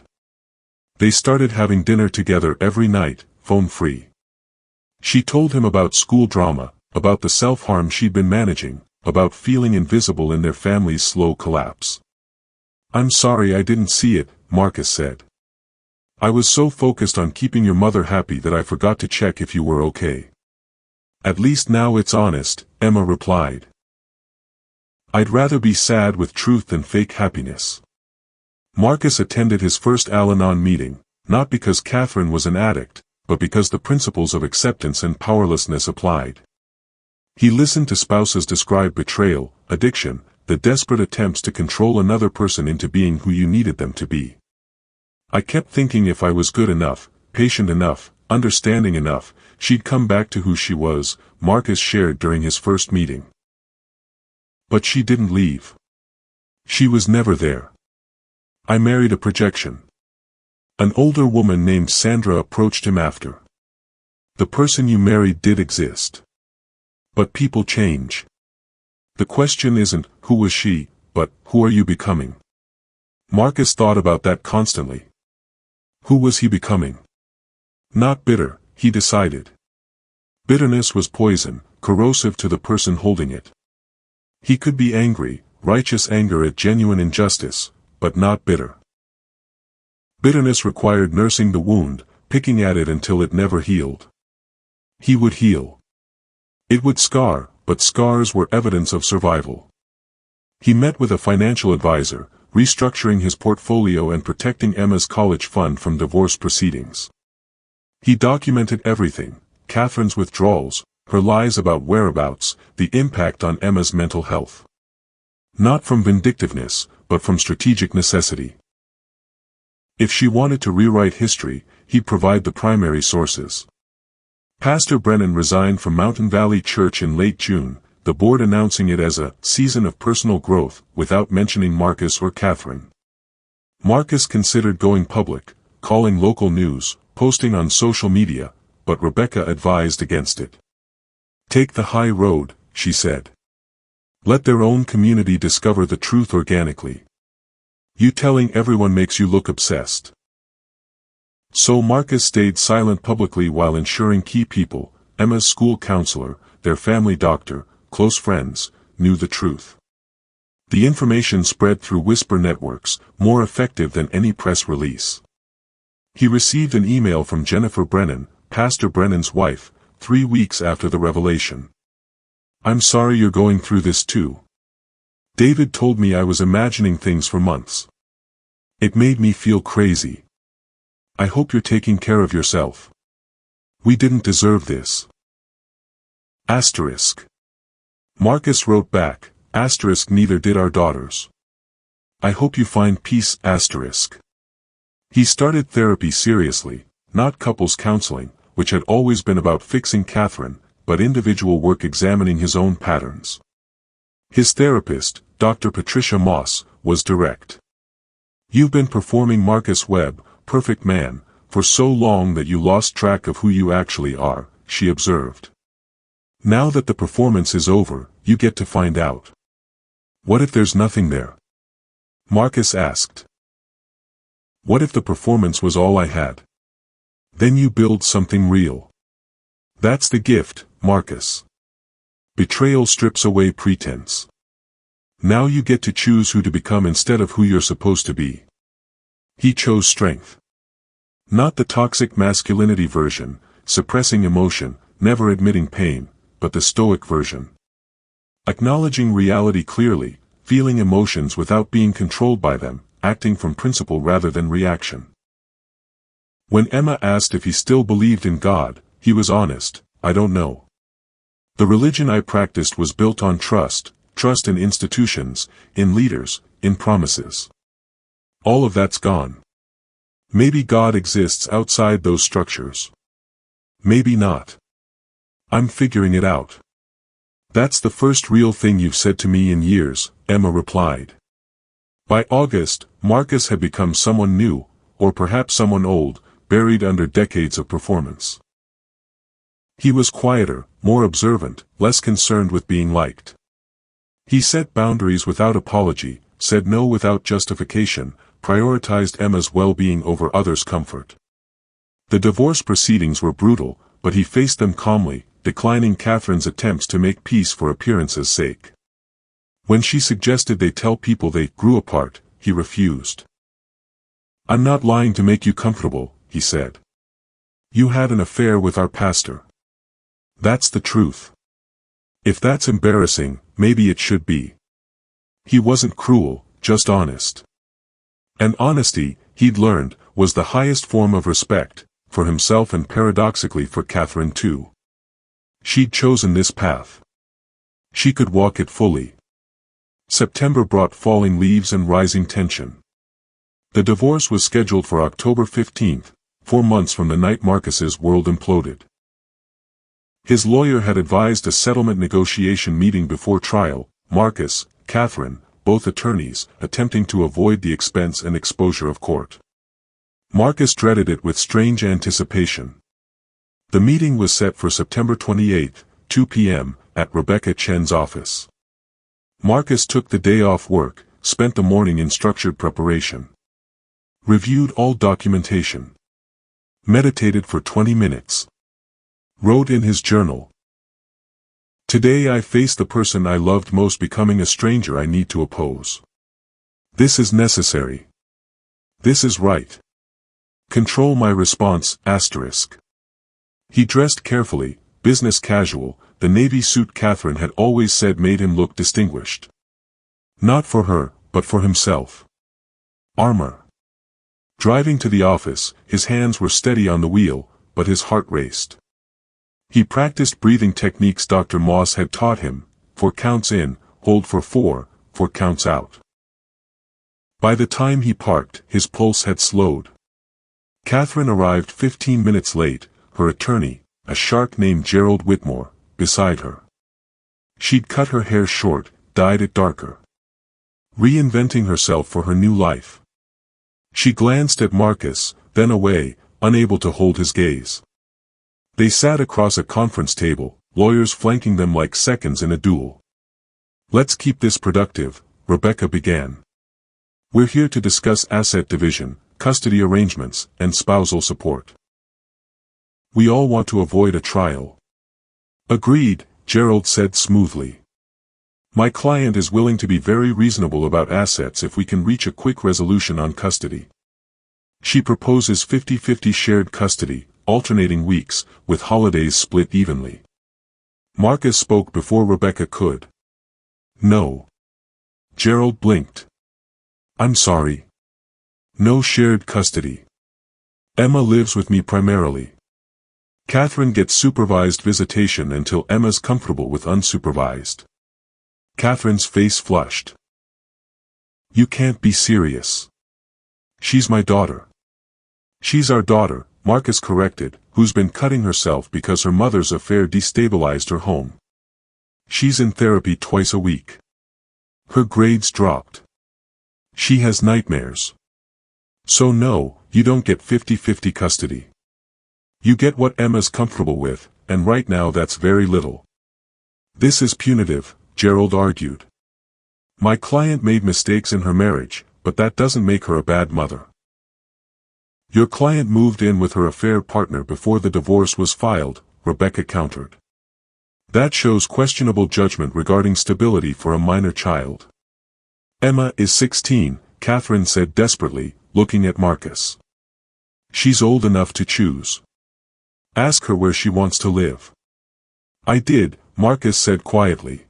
They started having dinner together every night, phone-free. She told him about school drama, about the self-harm she'd been managing, about feeling invisible in their family's slow collapse. I'm sorry I didn't see it, Marcus said. I was so focused on keeping your mother happy that I forgot to check if you were okay. At least now it's honest, Emma replied. I'd rather be sad with truth than fake happiness. Marcus attended his first Al-Anon meeting, not because Catherine was an addict, but because the principles of acceptance and powerlessness applied. He listened to spouses describe betrayal, addiction, the desperate attempts to control another person into being who you needed them to be. I kept thinking if I was good enough, patient enough, understanding enough, she'd come back to who she was, Marcus shared during his first meeting. But she didn't leave. She was never there. I married a projection. An older woman named Sandra approached him after. The person you married did exist. But people change. The question isn't, who was she, but, who are you becoming? Marcus thought about that constantly. Who was he becoming? Not bitter, he decided. Bitterness was poison, corrosive to the person holding it. He could be angry, righteous anger at genuine injustice, but not bitter. Bitterness required nursing the wound, picking at it until it never healed. He would heal. It would scar, but scars were evidence of survival. He met with a financial advisor, restructuring his portfolio and protecting Emma's college fund from divorce proceedings. He documented everything, Catherine's withdrawals, her lies about whereabouts, the impact on Emma's mental health. Not from vindictiveness, but from strategic necessity. If she wanted to rewrite history, he'd provide the primary sources. Pastor Brennan resigned from Mountain Valley Church in late June, the board announcing it as a season of personal growth, without mentioning Marcus or Catherine. Marcus considered going public, calling local news, posting on social media, but Rebecca advised against it. Take the high road, she said. Let their own community discover the truth organically. You telling everyone makes you look obsessed. So Marcus stayed silent publicly while ensuring key people, Emma's school counselor, their family doctor, close friends, knew the truth. The information spread through whisper networks, more effective than any press release. He received an email from Jennifer Brennan, Pastor Brennan's wife, 3 weeks after the revelation. I'm sorry you're going through this too. David told me I was imagining things for months. It made me feel crazy. I hope you're taking care of yourself. We didn't deserve this. Asterisk. Marcus wrote back, asterisk neither did our daughters. I hope you find peace, asterisk. He started therapy seriously, not couples counseling, which had always been about fixing Catherine, but individual work examining his own patterns. His therapist, Dr. Patricia Moss, was direct. You've been performing Marcus Webb, perfect man, for so long that you lost track of who you actually are, she observed. Now that the performance is over, you get to find out. What if there's nothing there? Marcus asked. What if the performance was all I had? Then you build something real. That's the gift, Marcus. Betrayal strips away pretense. Now you get to choose who to become instead of who you're supposed to be. He chose strength. Not the toxic masculinity version, suppressing emotion, never admitting pain, but the stoic version. Acknowledging reality clearly, feeling emotions without being controlled by them, acting from principle rather than reaction. When Emma asked if he still believed in God, he was honest, I don't know. The religion I practiced was built on trust in institutions, in leaders, in promises. All of that's gone. Maybe God exists outside those structures. Maybe not. I'm figuring it out. That's the first real thing you've said to me in years, Emma replied. By August, Marcus had become someone new, or perhaps someone old, buried under decades of performance. He was quieter, more observant, less concerned with being liked. He set boundaries without apology, said no without justification, prioritized Emma's well-being over others' comfort. The divorce proceedings were brutal, but he faced them calmly, declining Catherine's attempts to make peace for appearance's sake. When she suggested they tell people they grew apart, he refused. I'm not lying to make you comfortable, he said. You had an affair with our pastor. That's the truth. If that's embarrassing, maybe it should be. He wasn't cruel, just honest. And honesty, he'd learned, was the highest form of respect, for himself and paradoxically for Catherine too. She'd chosen this path. She could walk it fully. September brought falling leaves and rising tension. The divorce was scheduled for October 15th, 4 months from the night Marcus's world imploded. His lawyer had advised a settlement negotiation meeting before trial, Marcus, Catherine, both attorneys, attempting to avoid the expense and exposure of court. Marcus dreaded it with strange anticipation. The meeting was set for September 28, 2 p.m., at Rebecca Chen's office. Marcus took the day off work, spent the morning in structured preparation. Reviewed all documentation. Meditated for 20 minutes. Wrote in his journal, "Today I face the person I loved most becoming a stranger I need to oppose. This is necessary. This is right. Control my response, asterisk." He dressed carefully, business casual, the navy suit Catherine had always said made him look distinguished. Not for her, but for himself. Armor. Driving to the office, his hands were steady on the wheel, but his heart raced. He practiced breathing techniques Dr. Moss had taught him: 4 counts in, hold for 4, 4 counts out. By the time he parked, his pulse had slowed. Catherine arrived 15 minutes late, her attorney, a shark named Gerald Whitmore, beside her. She'd cut her hair short, dyed it darker. Reinventing herself for her new life. She glanced at Marcus, then away, unable to hold his gaze. They sat across a conference table, lawyers flanking them like seconds in a duel. "Let's keep this productive," Rebecca began. "We're here to discuss asset division, custody arrangements, and spousal support. We all want to avoid a trial." "Agreed," Gerald said smoothly. "My client is willing to be very reasonable about assets if we can reach a quick resolution on custody. She proposes 50-50 shared custody, alternating weeks, with holidays split evenly." Marcus spoke before Rebecca could. "No." Gerald blinked. "I'm sorry. No shared custody. Emma lives with me primarily. Catherine gets supervised visitation until Emma's comfortable with unsupervised." Catherine's face flushed. "You can't be serious." "She's my daughter." "She's our daughter," Marcus corrected, "who's been cutting herself because her mother's affair destabilized her home. She's in therapy twice a week. Her grades dropped. She has nightmares. So no, you don't get 50-50 custody. You get what Emma's comfortable with, and right now that's very little." "This is punitive," Gerald argued. "My client made mistakes in her marriage, but that doesn't make her a bad mother." "Your client moved in with her affair partner before the divorce was filed," Rebecca countered. "That shows questionable judgment regarding stability for a minor child." "Emma is 16, Catherine said desperately, looking at Marcus. "She's old enough to choose. Ask her where she wants to live." "I did," Marcus said quietly.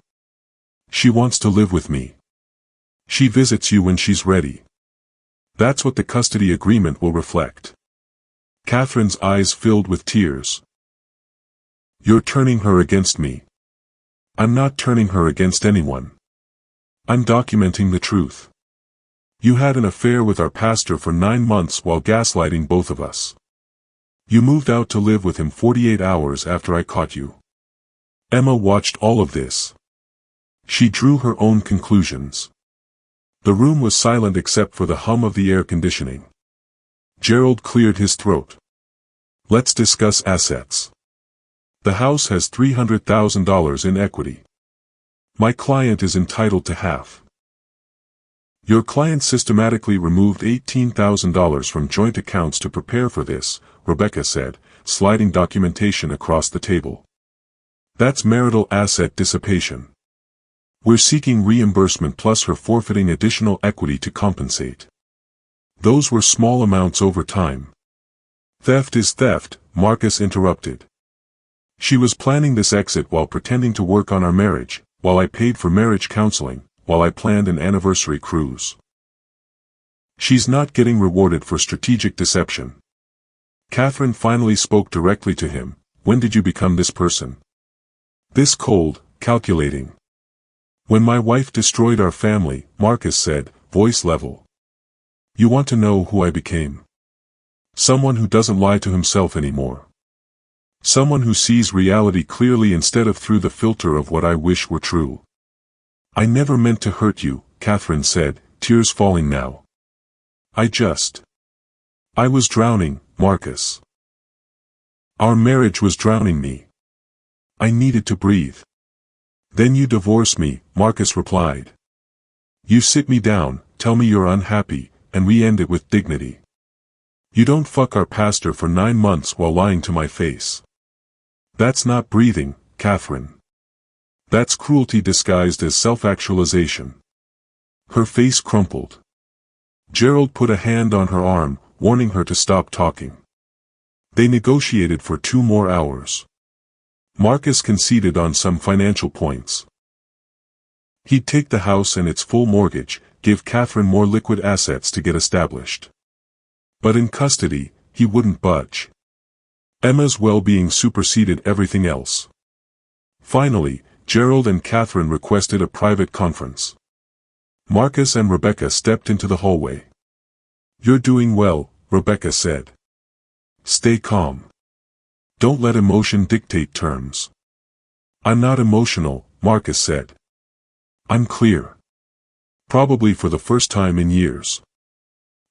"She wants to live with me. She visits you when she's ready. That's what the custody agreement will reflect." Catherine's eyes filled with tears. "You're turning her against me." "I'm not turning her against anyone. I'm documenting the truth. You had an affair with our pastor for 9 months while gaslighting both of us. You moved out to live with him 48 hours after I caught you. Emma watched all of this. She drew her own conclusions." The room was silent except for the hum of the air conditioning. Gerald cleared his throat. "Let's discuss assets. The house has $300,000 in equity. My client is entitled to half." "Your client systematically removed $18,000 from joint accounts to prepare for this," Rebecca said, sliding documentation across the table. "That's marital asset dissipation. We're seeking reimbursement plus her forfeiting additional equity to compensate. Those were small amounts over time." "Theft is theft," Marcus interrupted. "She was planning this exit while pretending to work on our marriage, while I paid for marriage counseling, while I planned an anniversary cruise. She's not getting rewarded for strategic deception." Catherine finally spoke directly to him. "When did you become this person? This cold, calculating?" "When my wife destroyed our family," Marcus said, voice level. You want to know who I became? Someone who doesn't lie to himself anymore. Someone who sees reality clearly instead of through the filter of what I wish were true. I never meant to hurt you, Catherine said, tears falling now. I was drowning, Marcus. Our marriage was drowning me. I needed to breathe. Then you divorce me, Marcus replied. You sit me down, tell me you're unhappy, and we end it with dignity. You don't fuck our pastor for 9 months while lying to my face. That's not breathing, Catherine. That's cruelty disguised as self-actualization. Her face crumpled. Gerald put a hand on her arm, warning her to stop talking. They negotiated for 2 more hours. Marcus conceded on some financial points. He'd take the house and its full mortgage, give Catherine more liquid assets to get established. But in custody, he wouldn't budge. Emma's well-being superseded everything else. Finally, Gerald and Catherine requested a private conference. Marcus and Rebecca stepped into the hallway. You're doing well, Rebecca said. Stay calm. Don't let emotion dictate terms. I'm not emotional, Marcus said. I'm clear. Probably for the first time in years.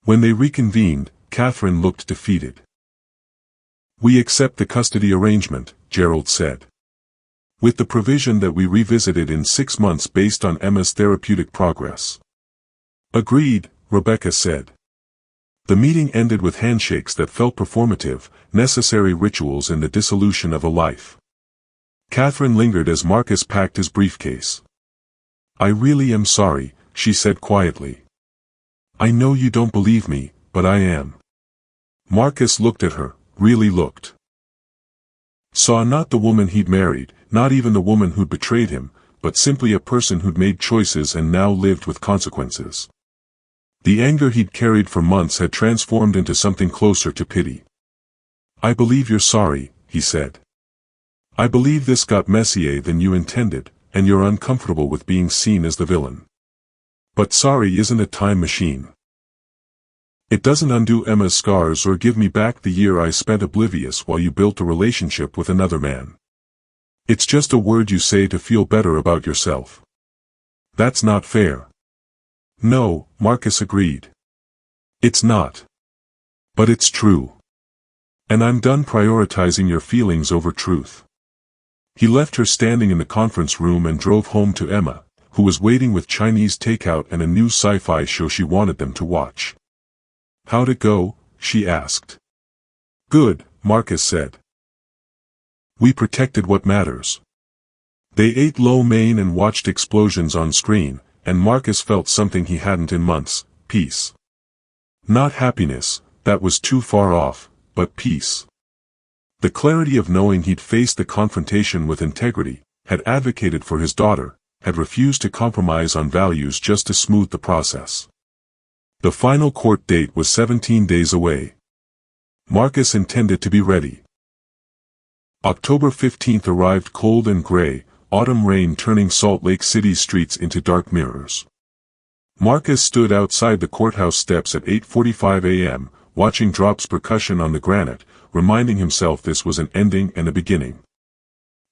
When they reconvened, Catherine looked defeated. We accept the custody arrangement, Gerald said. With the provision that we revisit it in 6 months based on Emma's therapeutic progress. Agreed, Rebecca said. The meeting ended with handshakes that felt performative, necessary rituals in the dissolution of a life. Catherine lingered as Marcus packed his briefcase. I really am sorry, she said quietly. I know you don't believe me, but I am. Marcus looked at her, really looked. Saw not the woman he'd married, not even the woman who'd betrayed him, but simply a person who'd made choices and now lived with consequences. The anger he'd carried for months had transformed into something closer to pity. I believe you're sorry, he said. I believe this got messier than you intended, and you're uncomfortable with being seen as the villain. But sorry isn't a time machine. It doesn't undo Emma's scars or give me back the year I spent oblivious while you built a relationship with another man. It's just a word you say to feel better about yourself. That's not fair. No, Marcus agreed. It's not. But it's true. And I'm done prioritizing your feelings over truth. He left her standing in the conference room and drove home to Emma, who was waiting with Chinese takeout and a new sci-fi show she wanted them to watch. How'd it go? She asked. Good, Marcus said. We protected what matters. They ate lo mein and watched explosions on screen, and Marcus felt something he hadn't in months, peace. Not happiness, that was too far off, but peace. The clarity of knowing he'd faced the confrontation with integrity, had advocated for his daughter, had refused to compromise on values just to smooth the process. The final court date was 17 days away. Marcus intended to be ready. October 15th arrived cold and gray, autumn rain turning Salt Lake City's streets into dark mirrors. Marcus stood outside the courthouse steps at 8:45 a.m., watching drops percussion on the granite, reminding himself this was an ending and a beginning.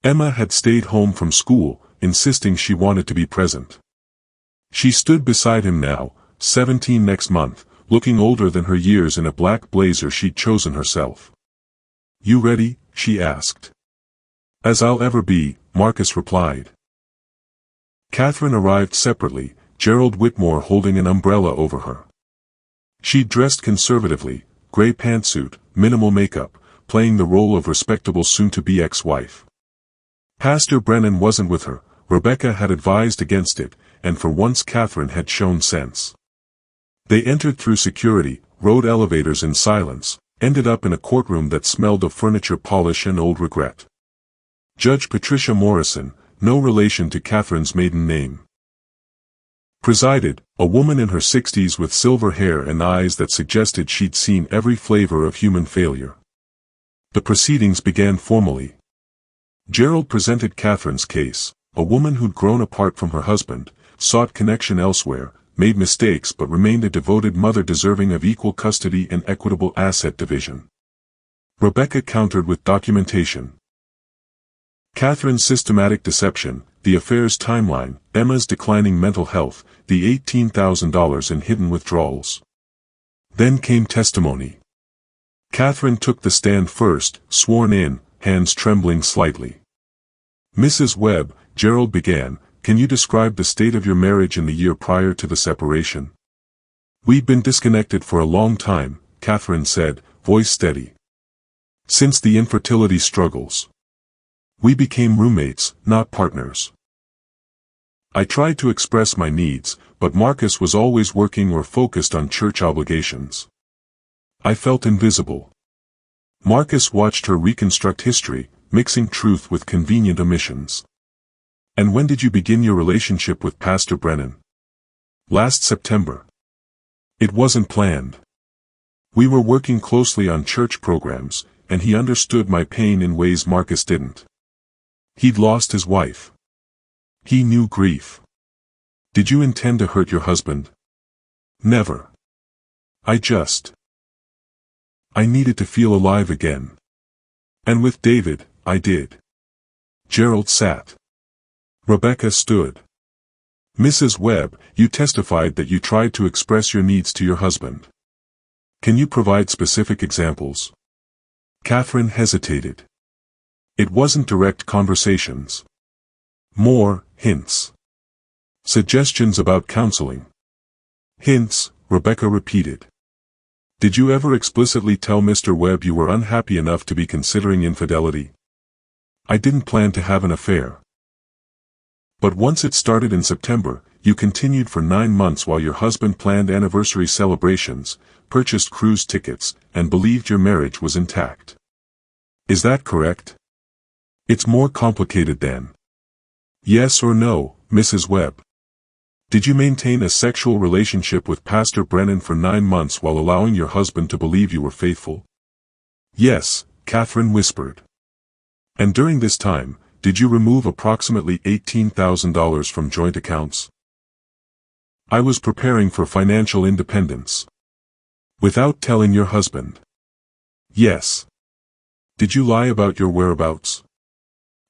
Emma had stayed home from school, insisting she wanted to be present. She stood beside him now, 17 next month, looking older than her years in a black blazer she'd chosen herself. You ready? She asked. As I'll ever be, Marcus replied. Catherine arrived separately, Gerald Whitmore holding an umbrella over her. She'd dressed conservatively, gray pantsuit, minimal makeup, playing the role of respectable soon-to-be ex-wife. Pastor Brennan wasn't with her, Rebecca had advised against it, and for once Catherine had shown sense. They entered through security, rode elevators in silence, ended up in a courtroom that smelled of furniture polish and old regret. Judge Patricia Morrison, no relation to Catherine's maiden name, presided, a woman in her 60s with silver hair and eyes that suggested she'd seen every flavor of human failure. The proceedings began formally. Gerald presented Catherine's case, a woman who'd grown apart from her husband, sought connection elsewhere, made mistakes but remained a devoted mother deserving of equal custody and equitable asset division. Rebecca countered with documentation. Catherine's systematic deception, the affair's timeline, Emma's declining mental health, the $18,000 in hidden withdrawals. Then came testimony. Catherine took the stand first, sworn in, hands trembling slightly. Mrs. Webb, Gerald began, can you describe the state of your marriage in the year prior to the separation? We'd been disconnected for a long time, Catherine said, voice steady. Since the infertility struggles. We became roommates, not partners. I tried to express my needs, but Marcus was always working or focused on church obligations. I felt invisible. Marcus watched her reconstruct history, mixing truth with convenient omissions. And when did you begin your relationship with Pastor Brennan? Last September. It wasn't planned. We were working closely on church programs, and he understood my pain in ways Marcus didn't. He'd lost his wife. He knew grief. Did you intend to hurt your husband? Never. I needed to feel alive again. And with David, I did. Gerald sat. Rebecca stood. Mrs. Webb, you testified that you tried to express your needs to your husband. Can you provide specific examples? Catherine hesitated. It wasn't direct conversations. More, hints. Suggestions about counseling. Hints, Rebecca repeated. Did you ever explicitly tell Mr. Webb you were unhappy enough to be considering infidelity? I didn't plan to have an affair. But once it started in September, you continued for 9 months while your husband planned anniversary celebrations, purchased cruise tickets, and believed your marriage was intact. Is that correct? It's more complicated than. Yes or no, Mrs. Webb? Did you maintain a sexual relationship with Pastor Brennan for 9 months while allowing your husband to believe you were faithful? Yes, Catherine whispered. And during this time, did you remove approximately $18,000 from joint accounts? I was preparing for financial independence. Without telling your husband? Yes. Did you lie about your whereabouts?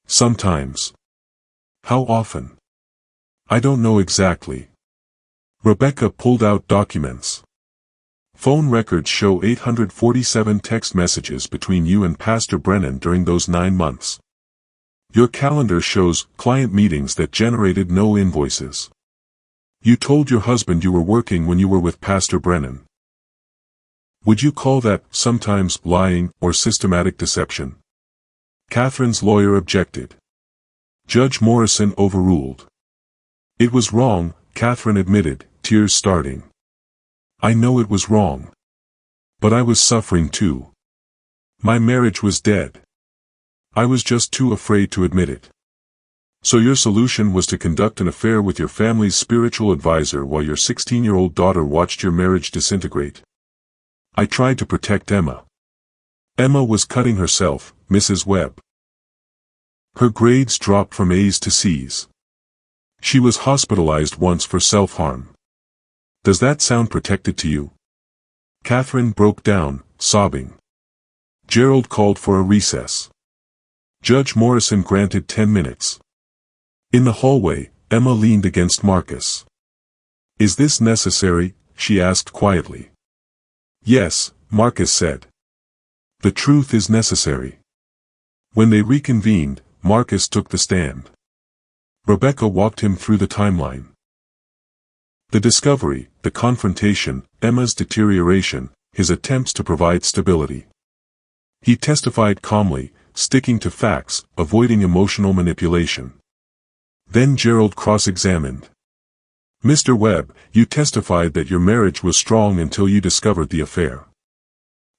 Sometimes. How often? I don't know exactly. Rebecca pulled out documents. Phone records show 847 text messages between you and Pastor Brennan during those 9 months. Your calendar shows client meetings that generated no invoices. You told your husband you were working when you were with Pastor Brennan. Would you call that, sometimes, lying, or systematic deception? Catherine's lawyer objected. Judge Morrison overruled. It was wrong, Catherine admitted, tears starting. I know it was wrong. But I was suffering too. My marriage was dead. I was just too afraid to admit it. So your solution was to conduct an affair with your family's spiritual advisor while your 16-year-old daughter watched your marriage disintegrate. I tried to protect Emma. Emma was cutting herself, Mrs. Webb. Her grades dropped from A's to C's. She was hospitalized once for self-harm. Does that sound protected to you? Catherine broke down, sobbing. Gerald called for a recess. Judge Morrison granted 10 minutes. In the hallway, Emma leaned against Marcus. Is this necessary? She asked quietly. Yes, Marcus said. The truth is necessary. When they reconvened, Marcus took the stand. Rebecca walked him through the timeline. The discovery, the confrontation, Emma's deterioration, his attempts to provide stability. He testified calmly, sticking to facts, avoiding emotional manipulation. Then Gerald cross-examined. Mr. Webb, you testified that your marriage was strong until you discovered the affair.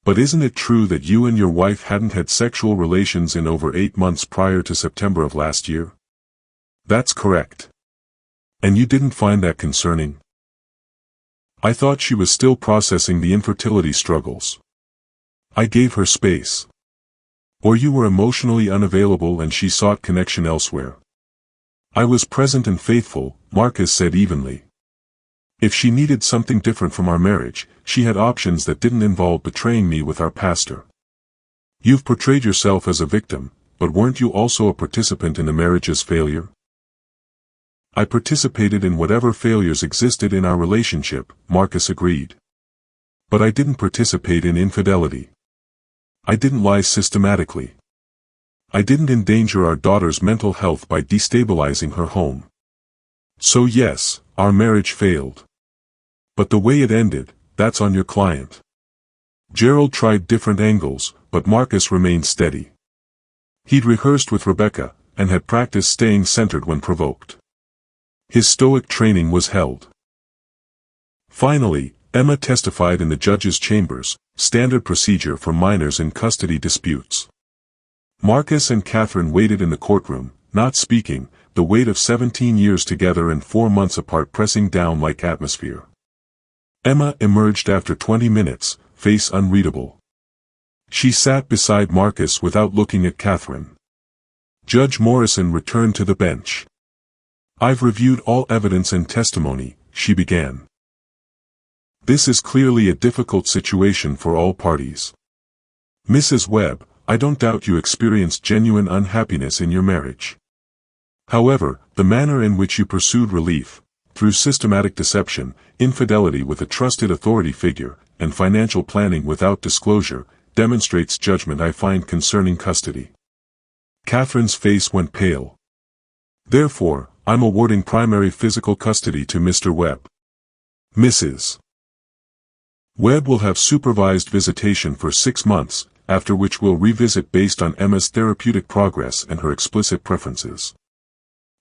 But isn't it true that you and your wife hadn't had sexual relations in over 8 months prior to September of last year? That's correct. And you didn't find that concerning? I thought she was still processing the infertility struggles. I gave her space. Or you were emotionally unavailable and she sought connection elsewhere. I was present and faithful, Marcus said evenly. If she needed something different from our marriage, she had options that didn't involve betraying me with our pastor. You've portrayed yourself as a victim, but weren't you also a participant in the marriage's failure? I participated in whatever failures existed in our relationship, Marcus agreed. But I didn't participate in infidelity. I didn't lie systematically. I didn't endanger our daughter's mental health by destabilizing her home. So yes, our marriage failed. But the way it ended, that's on your client. Gerald tried different angles, but Marcus remained steady. He'd rehearsed with Rebecca, and had practiced staying centered when provoked. His stoic training was held. Finally, Emma testified in the judge's chambers, standard procedure for minors in custody disputes. Marcus and Catherine waited in the courtroom, not speaking, the weight of 17 years together and 4 months apart pressing down like atmosphere. Emma emerged after 20 minutes, face unreadable. She sat beside Marcus without looking at Catherine. Judge Morrison returned to the bench. I've reviewed all evidence and testimony, she began. This is clearly a difficult situation for all parties. Mrs. Webb, I don't doubt you experienced genuine unhappiness in your marriage. However, the manner in which you pursued relief, through systematic deception, infidelity with a trusted authority figure, and financial planning without disclosure, demonstrates judgment I find concerning custody. Catherine's face went pale. Therefore, I'm awarding primary physical custody to Mr. Webb. Mrs. Webb will have supervised visitation for 6 months, after which we'll revisit based on Emma's therapeutic progress and her explicit preferences.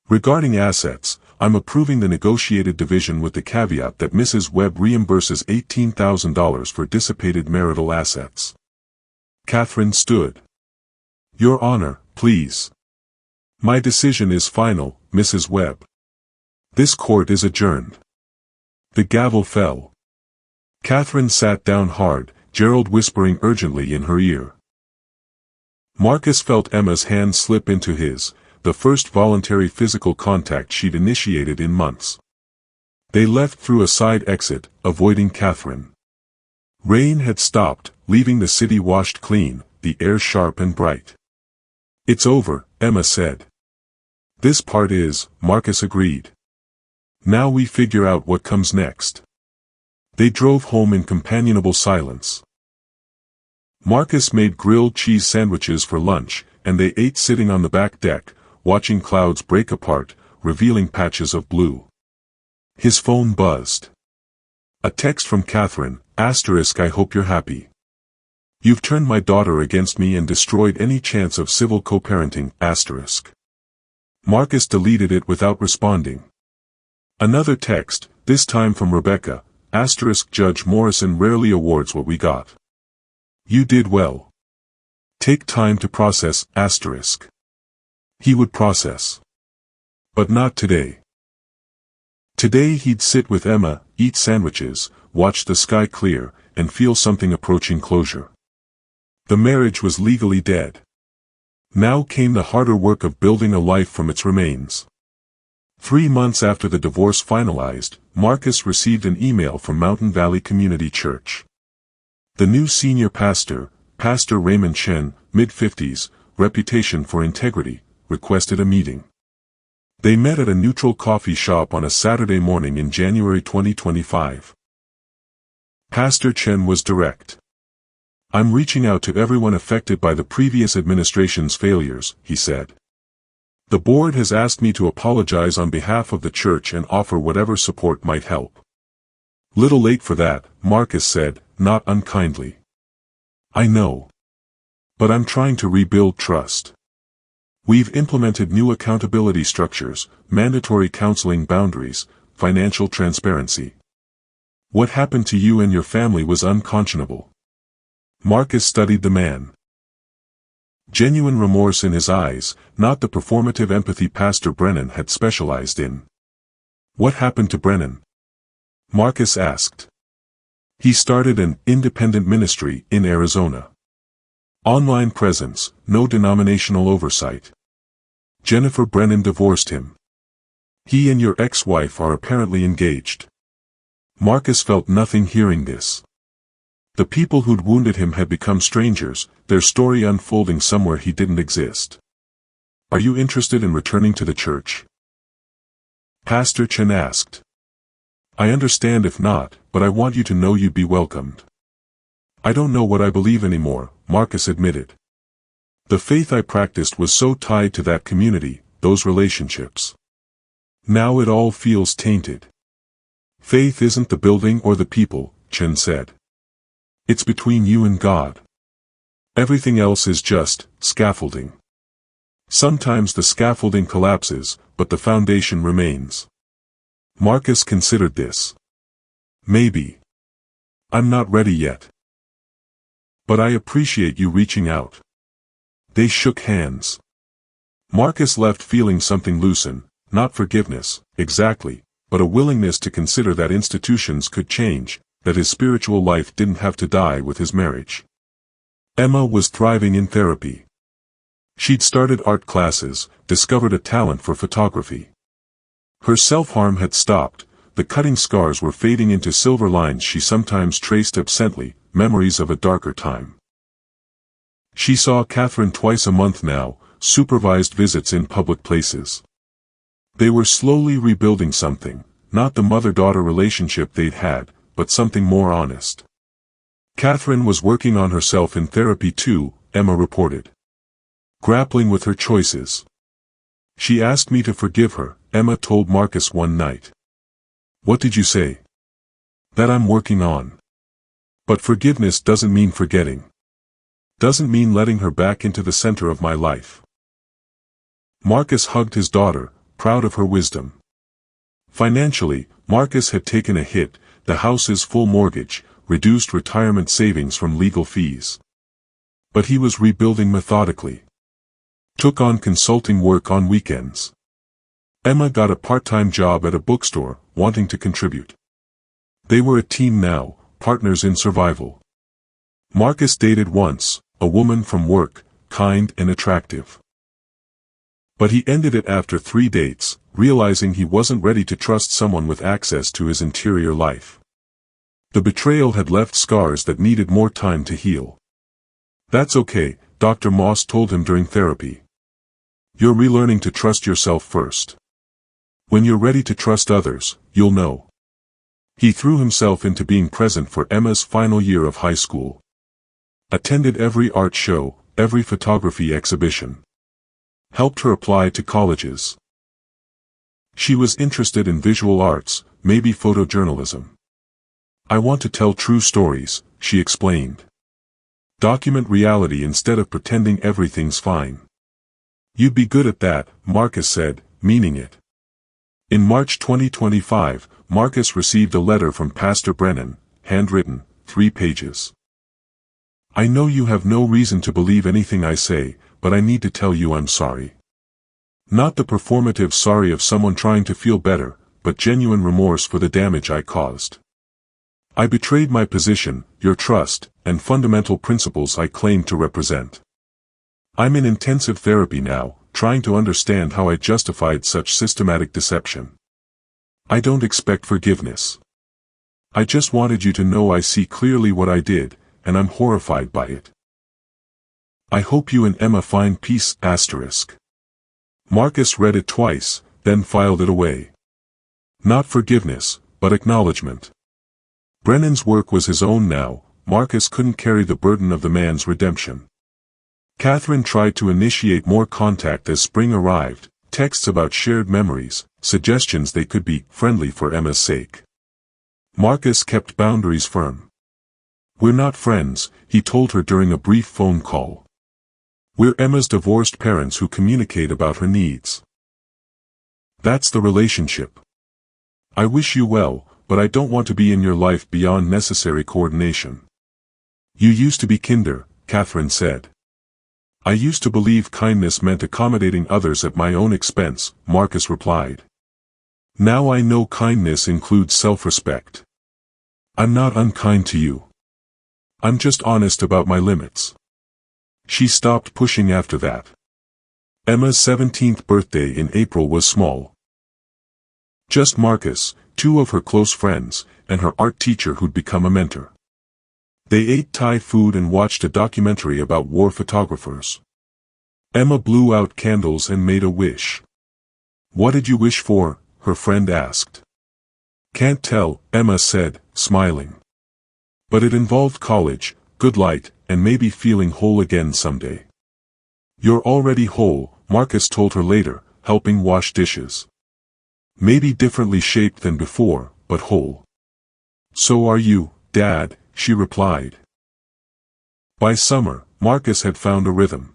Regarding assets, I'm approving the negotiated division with the caveat that Mrs. Webb reimburses $18,000 for dissipated marital assets. Catherine stood. Your Honor, please. My decision is final, Mrs. Webb. This court is adjourned. The gavel fell. Catherine sat down hard, Gerald whispering urgently in her ear. Marcus felt Emma's hand slip into his, the first voluntary physical contact she'd initiated in months. They left through a side exit, avoiding Catherine. Rain had stopped, leaving the city washed clean, the air sharp and bright. It's over, Emma said. This part is, Marcus agreed. Now we figure out what comes next. They drove home in companionable silence. Marcus made grilled cheese sandwiches for lunch, and they ate sitting on the back deck, watching clouds break apart, revealing patches of blue. His phone buzzed. A text from Catherine, *I hope you're happy. You've turned my daughter against me and destroyed any chance of civil co-parenting, *. Marcus deleted it without responding. Another text, this time from Rebecca, *. Judge Morrison rarely awards what we got. You did well. Take time to process, *. He would process. But not today. Today he'd sit with Emma, eat sandwiches, watch the sky clear, and feel something approaching closure. The marriage was legally dead. Now came the harder work of building a life from its remains. 3 months after the divorce finalized, Marcus received an email from Mountain Valley Community Church. The new senior pastor, Pastor David Chen, mid-50s, reputation for integrity, requested a meeting. They met at a neutral coffee shop on a Saturday morning in January 2025. Pastor Chen was direct. I'm reaching out to everyone affected by the previous administration's failures, he said. The board has asked me to apologize on behalf of the church and offer whatever support might help. Little late for that, Marcus said, not unkindly. I know. But I'm trying to rebuild trust. We've implemented new accountability structures, mandatory counseling boundaries, financial transparency. What happened to you and your family was unconscionable. Marcus studied the man. Genuine remorse in his eyes, not the performative empathy Pastor Brennan had specialized in. What happened to Brennan? Marcus asked. He started an independent ministry in Arizona. Online presence, no denominational oversight. Jennifer Brennan divorced him. He and your ex-wife are apparently engaged. Marcus felt nothing hearing this. The people who'd wounded him had become strangers, their story unfolding somewhere he didn't exist. "Are you interested in returning to the church?" Pastor Chen asked. "I understand if not, but I want you to know you'd be welcomed." "I don't know what I believe anymore," Marcus admitted. "The faith I practiced was so tied to that community, those relationships. Now it all feels tainted." "Faith isn't the building or the people," Chen said. "It's between you and God. Everything else is just scaffolding. Sometimes the scaffolding collapses, but the foundation remains." Marcus considered this. "Maybe. I'm not ready yet. But I appreciate you reaching out." They shook hands. Marcus left feeling something loosen, not forgiveness, exactly, but a willingness to consider that institutions could change, that his spiritual life didn't have to die with his marriage. Emma was thriving in therapy. She'd started art classes, discovered a talent for photography. Her self-harm had stopped, the cutting scars were fading into silver lines she sometimes traced absently, memories of a darker time. She saw Catherine twice a month now, supervised visits in public places. They were slowly rebuilding something, not the mother-daughter relationship they'd had, but something more honest. Catherine was working on herself in therapy too, Emma reported. Grappling with her choices. "She asked me to forgive her," Emma told Marcus one night. "What did you say?" "That I'm working on. But forgiveness doesn't mean forgetting. Doesn't mean letting her back into the center of my life." Marcus hugged his daughter, proud of her wisdom. Financially, Marcus had taken a hit, the house's full mortgage, reduced retirement savings from legal fees. But he was rebuilding methodically. Took on consulting work on weekends. Emma got a part-time job at a bookstore, wanting to contribute. They were a team now, partners in survival. Marcus dated once, a woman from work, kind and attractive. But he ended it after 3 dates, realizing he wasn't ready to trust someone with access to his interior life. The betrayal had left scars that needed more time to heal. "That's okay," Dr. Moss told him during therapy. "You're relearning to trust yourself first. When you're ready to trust others, you'll know." He threw himself into being present for Emma's final year of high school. Attended every art show, every photography exhibition. Helped her apply to colleges. She was interested in visual arts, maybe photojournalism. "I want to tell true stories," she explained. "Document reality instead of pretending everything's fine." "You'd be good at that," Marcus said, meaning it. In March 2025, Marcus received a letter from Pastor Brennan, handwritten, 3 pages. "I know you have no reason to believe anything I say, but I need to tell you I'm sorry. Not the performative sorry of someone trying to feel better, but genuine remorse for the damage I caused. I betrayed my position, your trust, and fundamental principles I claimed to represent. I'm in intensive therapy now, trying to understand how I justified such systematic deception. I don't expect forgiveness. I just wanted you to know I see clearly what I did, and I'm horrified by it. I hope you and Emma find peace. **. Marcus read it twice, then filed it away. Not forgiveness, but acknowledgement. Brennan's work was his own now, Marcus couldn't carry the burden of the man's redemption. Catherine tried to initiate more contact as spring arrived, texts about shared memories, suggestions they could be friendly for Emma's sake. Marcus kept boundaries firm. "We're not friends," he told her during a brief phone call. "We're Emma's divorced parents who communicate about her needs. That's the relationship. I wish you well, but I don't want to be in your life beyond necessary coordination." "You used to be kinder," Catherine said. "I used to believe kindness meant accommodating others at my own expense," Marcus replied. "Now I know kindness includes self-respect. I'm not unkind to you. I'm just honest about my limits." She stopped pushing after that. Emma's 17th birthday in April was small. Just Marcus, two of her close friends, and her art teacher who'd become a mentor. They ate Thai food and watched a documentary about war photographers. Emma blew out candles and made a wish. "What did you wish for?" her friend asked. "Can't tell," Emma said, smiling. "But it involved college, good light, and maybe feeling whole again someday." "You're already whole," Marcus told her later, helping wash dishes. "Maybe differently shaped than before, but whole." "So are you, Dad," she replied. By summer, Marcus had found a rhythm.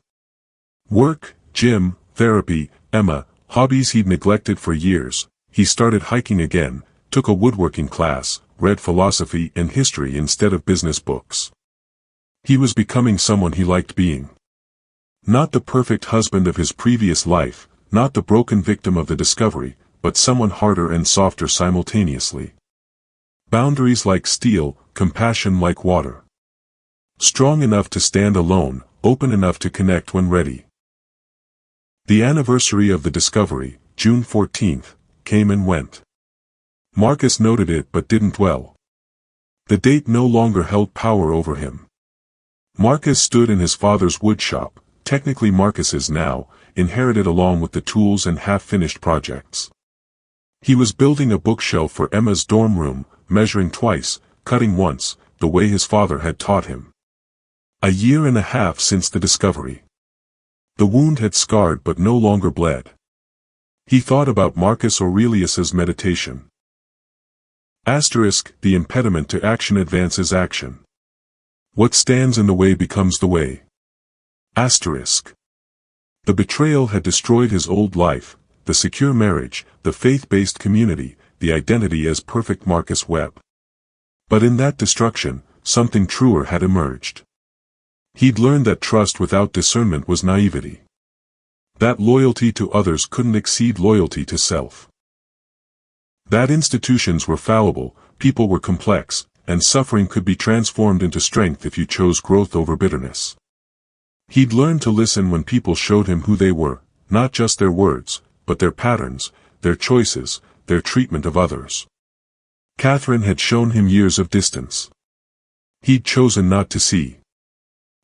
Work, gym, therapy, Emma, hobbies he'd neglected for years. He started hiking again, took a woodworking class, read philosophy and history instead of business books. He was becoming someone he liked being. Not the perfect husband of his previous life, not the broken victim of the discovery, but someone harder and softer simultaneously. Boundaries like steel, compassion like water. Strong enough to stand alone, open enough to connect when ready. The anniversary of the discovery, June 14th, came and went. Marcus noted it but didn't dwell. The date no longer held power over him. Marcus stood in his father's woodshop, technically Marcus's now, inherited along with the tools and half-finished projects. He was building a bookshelf for Emma's dorm room, measuring twice, cutting once, the way his father had taught him. A year and a half since the discovery. The wound had scarred but no longer bled. He thought about Marcus Aurelius's meditation. Asterisk, the impediment to action advances action. What stands in the way becomes the way. Asterisk. The betrayal had destroyed his old life, the secure marriage, the faith-based community, the identity as perfect Marcus Webb. But in that destruction, something truer had emerged. He'd learned that trust without discernment was naivety. That loyalty to others couldn't exceed loyalty to self. That institutions were fallible, people were complex, and suffering could be transformed into strength if you chose growth over bitterness. He'd learned to listen when people showed him who they were, not just their words, but their patterns, their choices, their treatment of others. Catherine had shown him years of distance. He'd chosen not to see.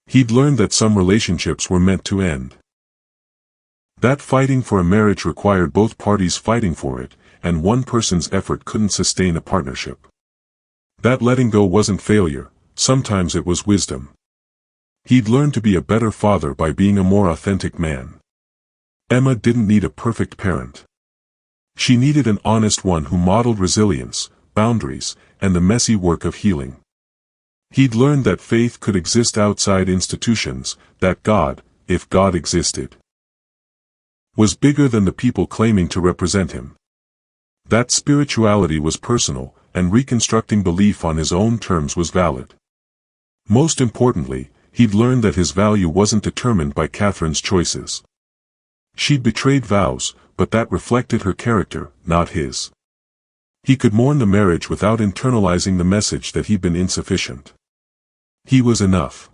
He'd learned that some relationships were meant to end. That fighting for a marriage required both parties fighting for it, and one person's effort couldn't sustain a partnership. That letting go wasn't failure, sometimes it was wisdom. He'd learned to be a better father by being a more authentic man. Emma didn't need a perfect parent. She needed an honest one who modeled resilience, boundaries, and the messy work of healing. He'd learned that faith could exist outside institutions, that God, if God existed, was bigger than the people claiming to represent him. That spirituality was personal, and reconstructing belief on his own terms was valid. Most importantly, he'd learned that his value wasn't determined by Catherine's choices. She'd betrayed vows, but that reflected her character, not his. He could mourn the marriage without internalizing the message that he'd been insufficient. He was enough.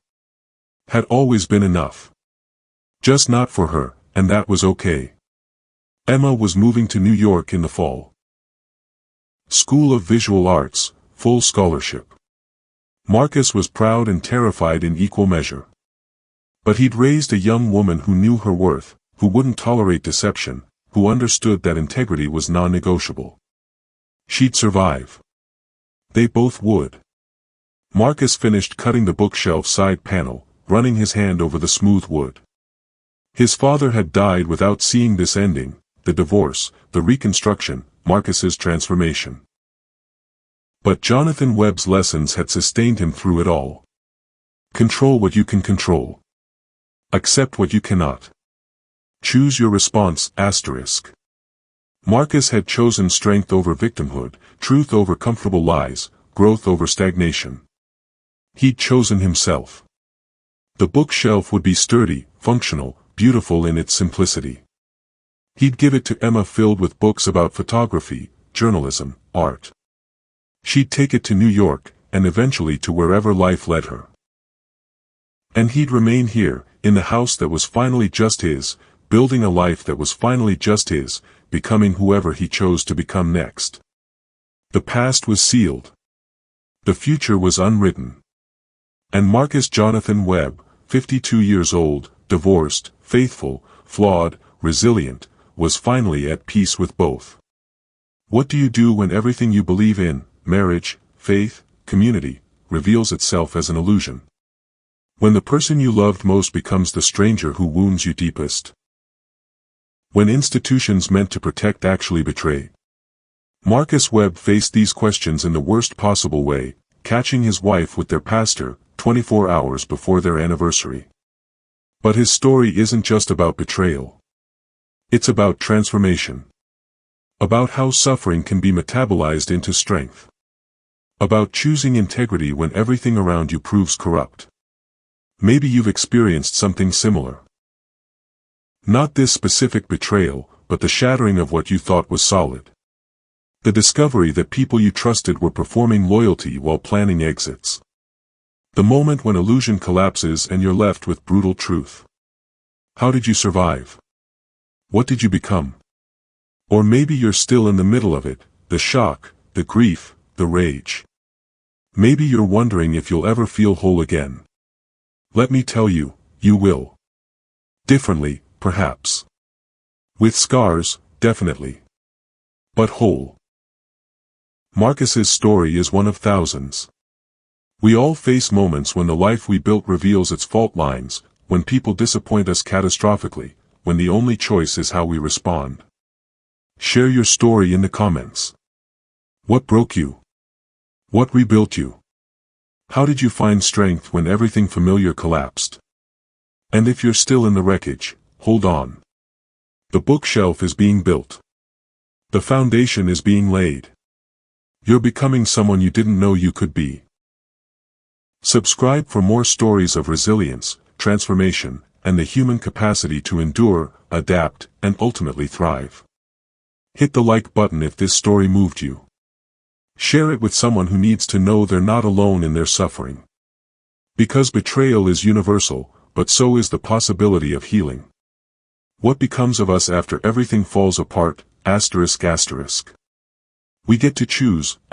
Had always been enough. Just not for her, and that was okay. Emma was moving to New York in the fall. School of Visual Arts, full scholarship. Marcus was proud and terrified in equal measure. But he'd raised a young woman who knew her worth, who wouldn't tolerate deception, who understood that integrity was non-negotiable. She'd survive. They both would. Marcus finished cutting the bookshelf side panel, running his hand over the smooth wood. His father had died without seeing this ending, the divorce, the reconstruction, Marcus's transformation. But Jonathan Webb's lessons had sustained him through it all. Control what you can control. Accept what you cannot. Choose your response, asterisk. Marcus had chosen strength over victimhood, truth over comfortable lies, growth over stagnation. He'd chosen himself. The bookshelf would be sturdy, functional, beautiful in its simplicity. He'd give it to Emma filled with books about photography, journalism, art. She'd take it to New York, and eventually to wherever life led her. And he'd remain here, in the house that was finally just his, building a life that was finally just his, becoming whoever he chose to become next. The past was sealed. The future was unwritten. And Marcus Jonathan Webb, 52 years old, divorced, faithful, flawed, resilient, was finally at peace with both. What do you do when everything you believe in, marriage, faith, community, reveals itself as an illusion? When the person you loved most becomes the stranger who wounds you deepest? When institutions meant to protect actually betray? Marcus Webb faced these questions in the worst possible way, catching his wife with their pastor, 24 hours before their anniversary. But his story isn't just about betrayal. It's about transformation. About how suffering can be metabolized into strength. About choosing integrity when everything around you proves corrupt. Maybe you've experienced something similar. Not this specific betrayal, but the shattering of what you thought was solid. The discovery that people you trusted were performing loyalty while planning exits. The moment when illusion collapses and you're left with brutal truth. How did you survive? What did you become? Or maybe you're still in the middle of it, the shock, the grief, the rage. Maybe you're wondering if you'll ever feel whole again. Let me tell you, you will. Differently, perhaps. With scars, definitely. But whole. Marcus's story is one of thousands. We all face moments when the life we built reveals its fault lines, when people disappoint us catastrophically, when the only choice is how we respond. Share your story in the comments. What broke you? What rebuilt you? How did you find strength when everything familiar collapsed? And if you're still in the wreckage, hold on. The bookshelf is being built. The foundation is being laid. You're becoming someone you didn't know you could be. Subscribe for more stories of resilience, transformation, and the human capacity to endure, adapt, and ultimately thrive. Hit the like button if this story moved you. Share it with someone who needs to know they're not alone in their suffering. Because betrayal is universal, but so is the possibility of healing. What becomes of us after everything falls apart? ***. We get to choose, ***.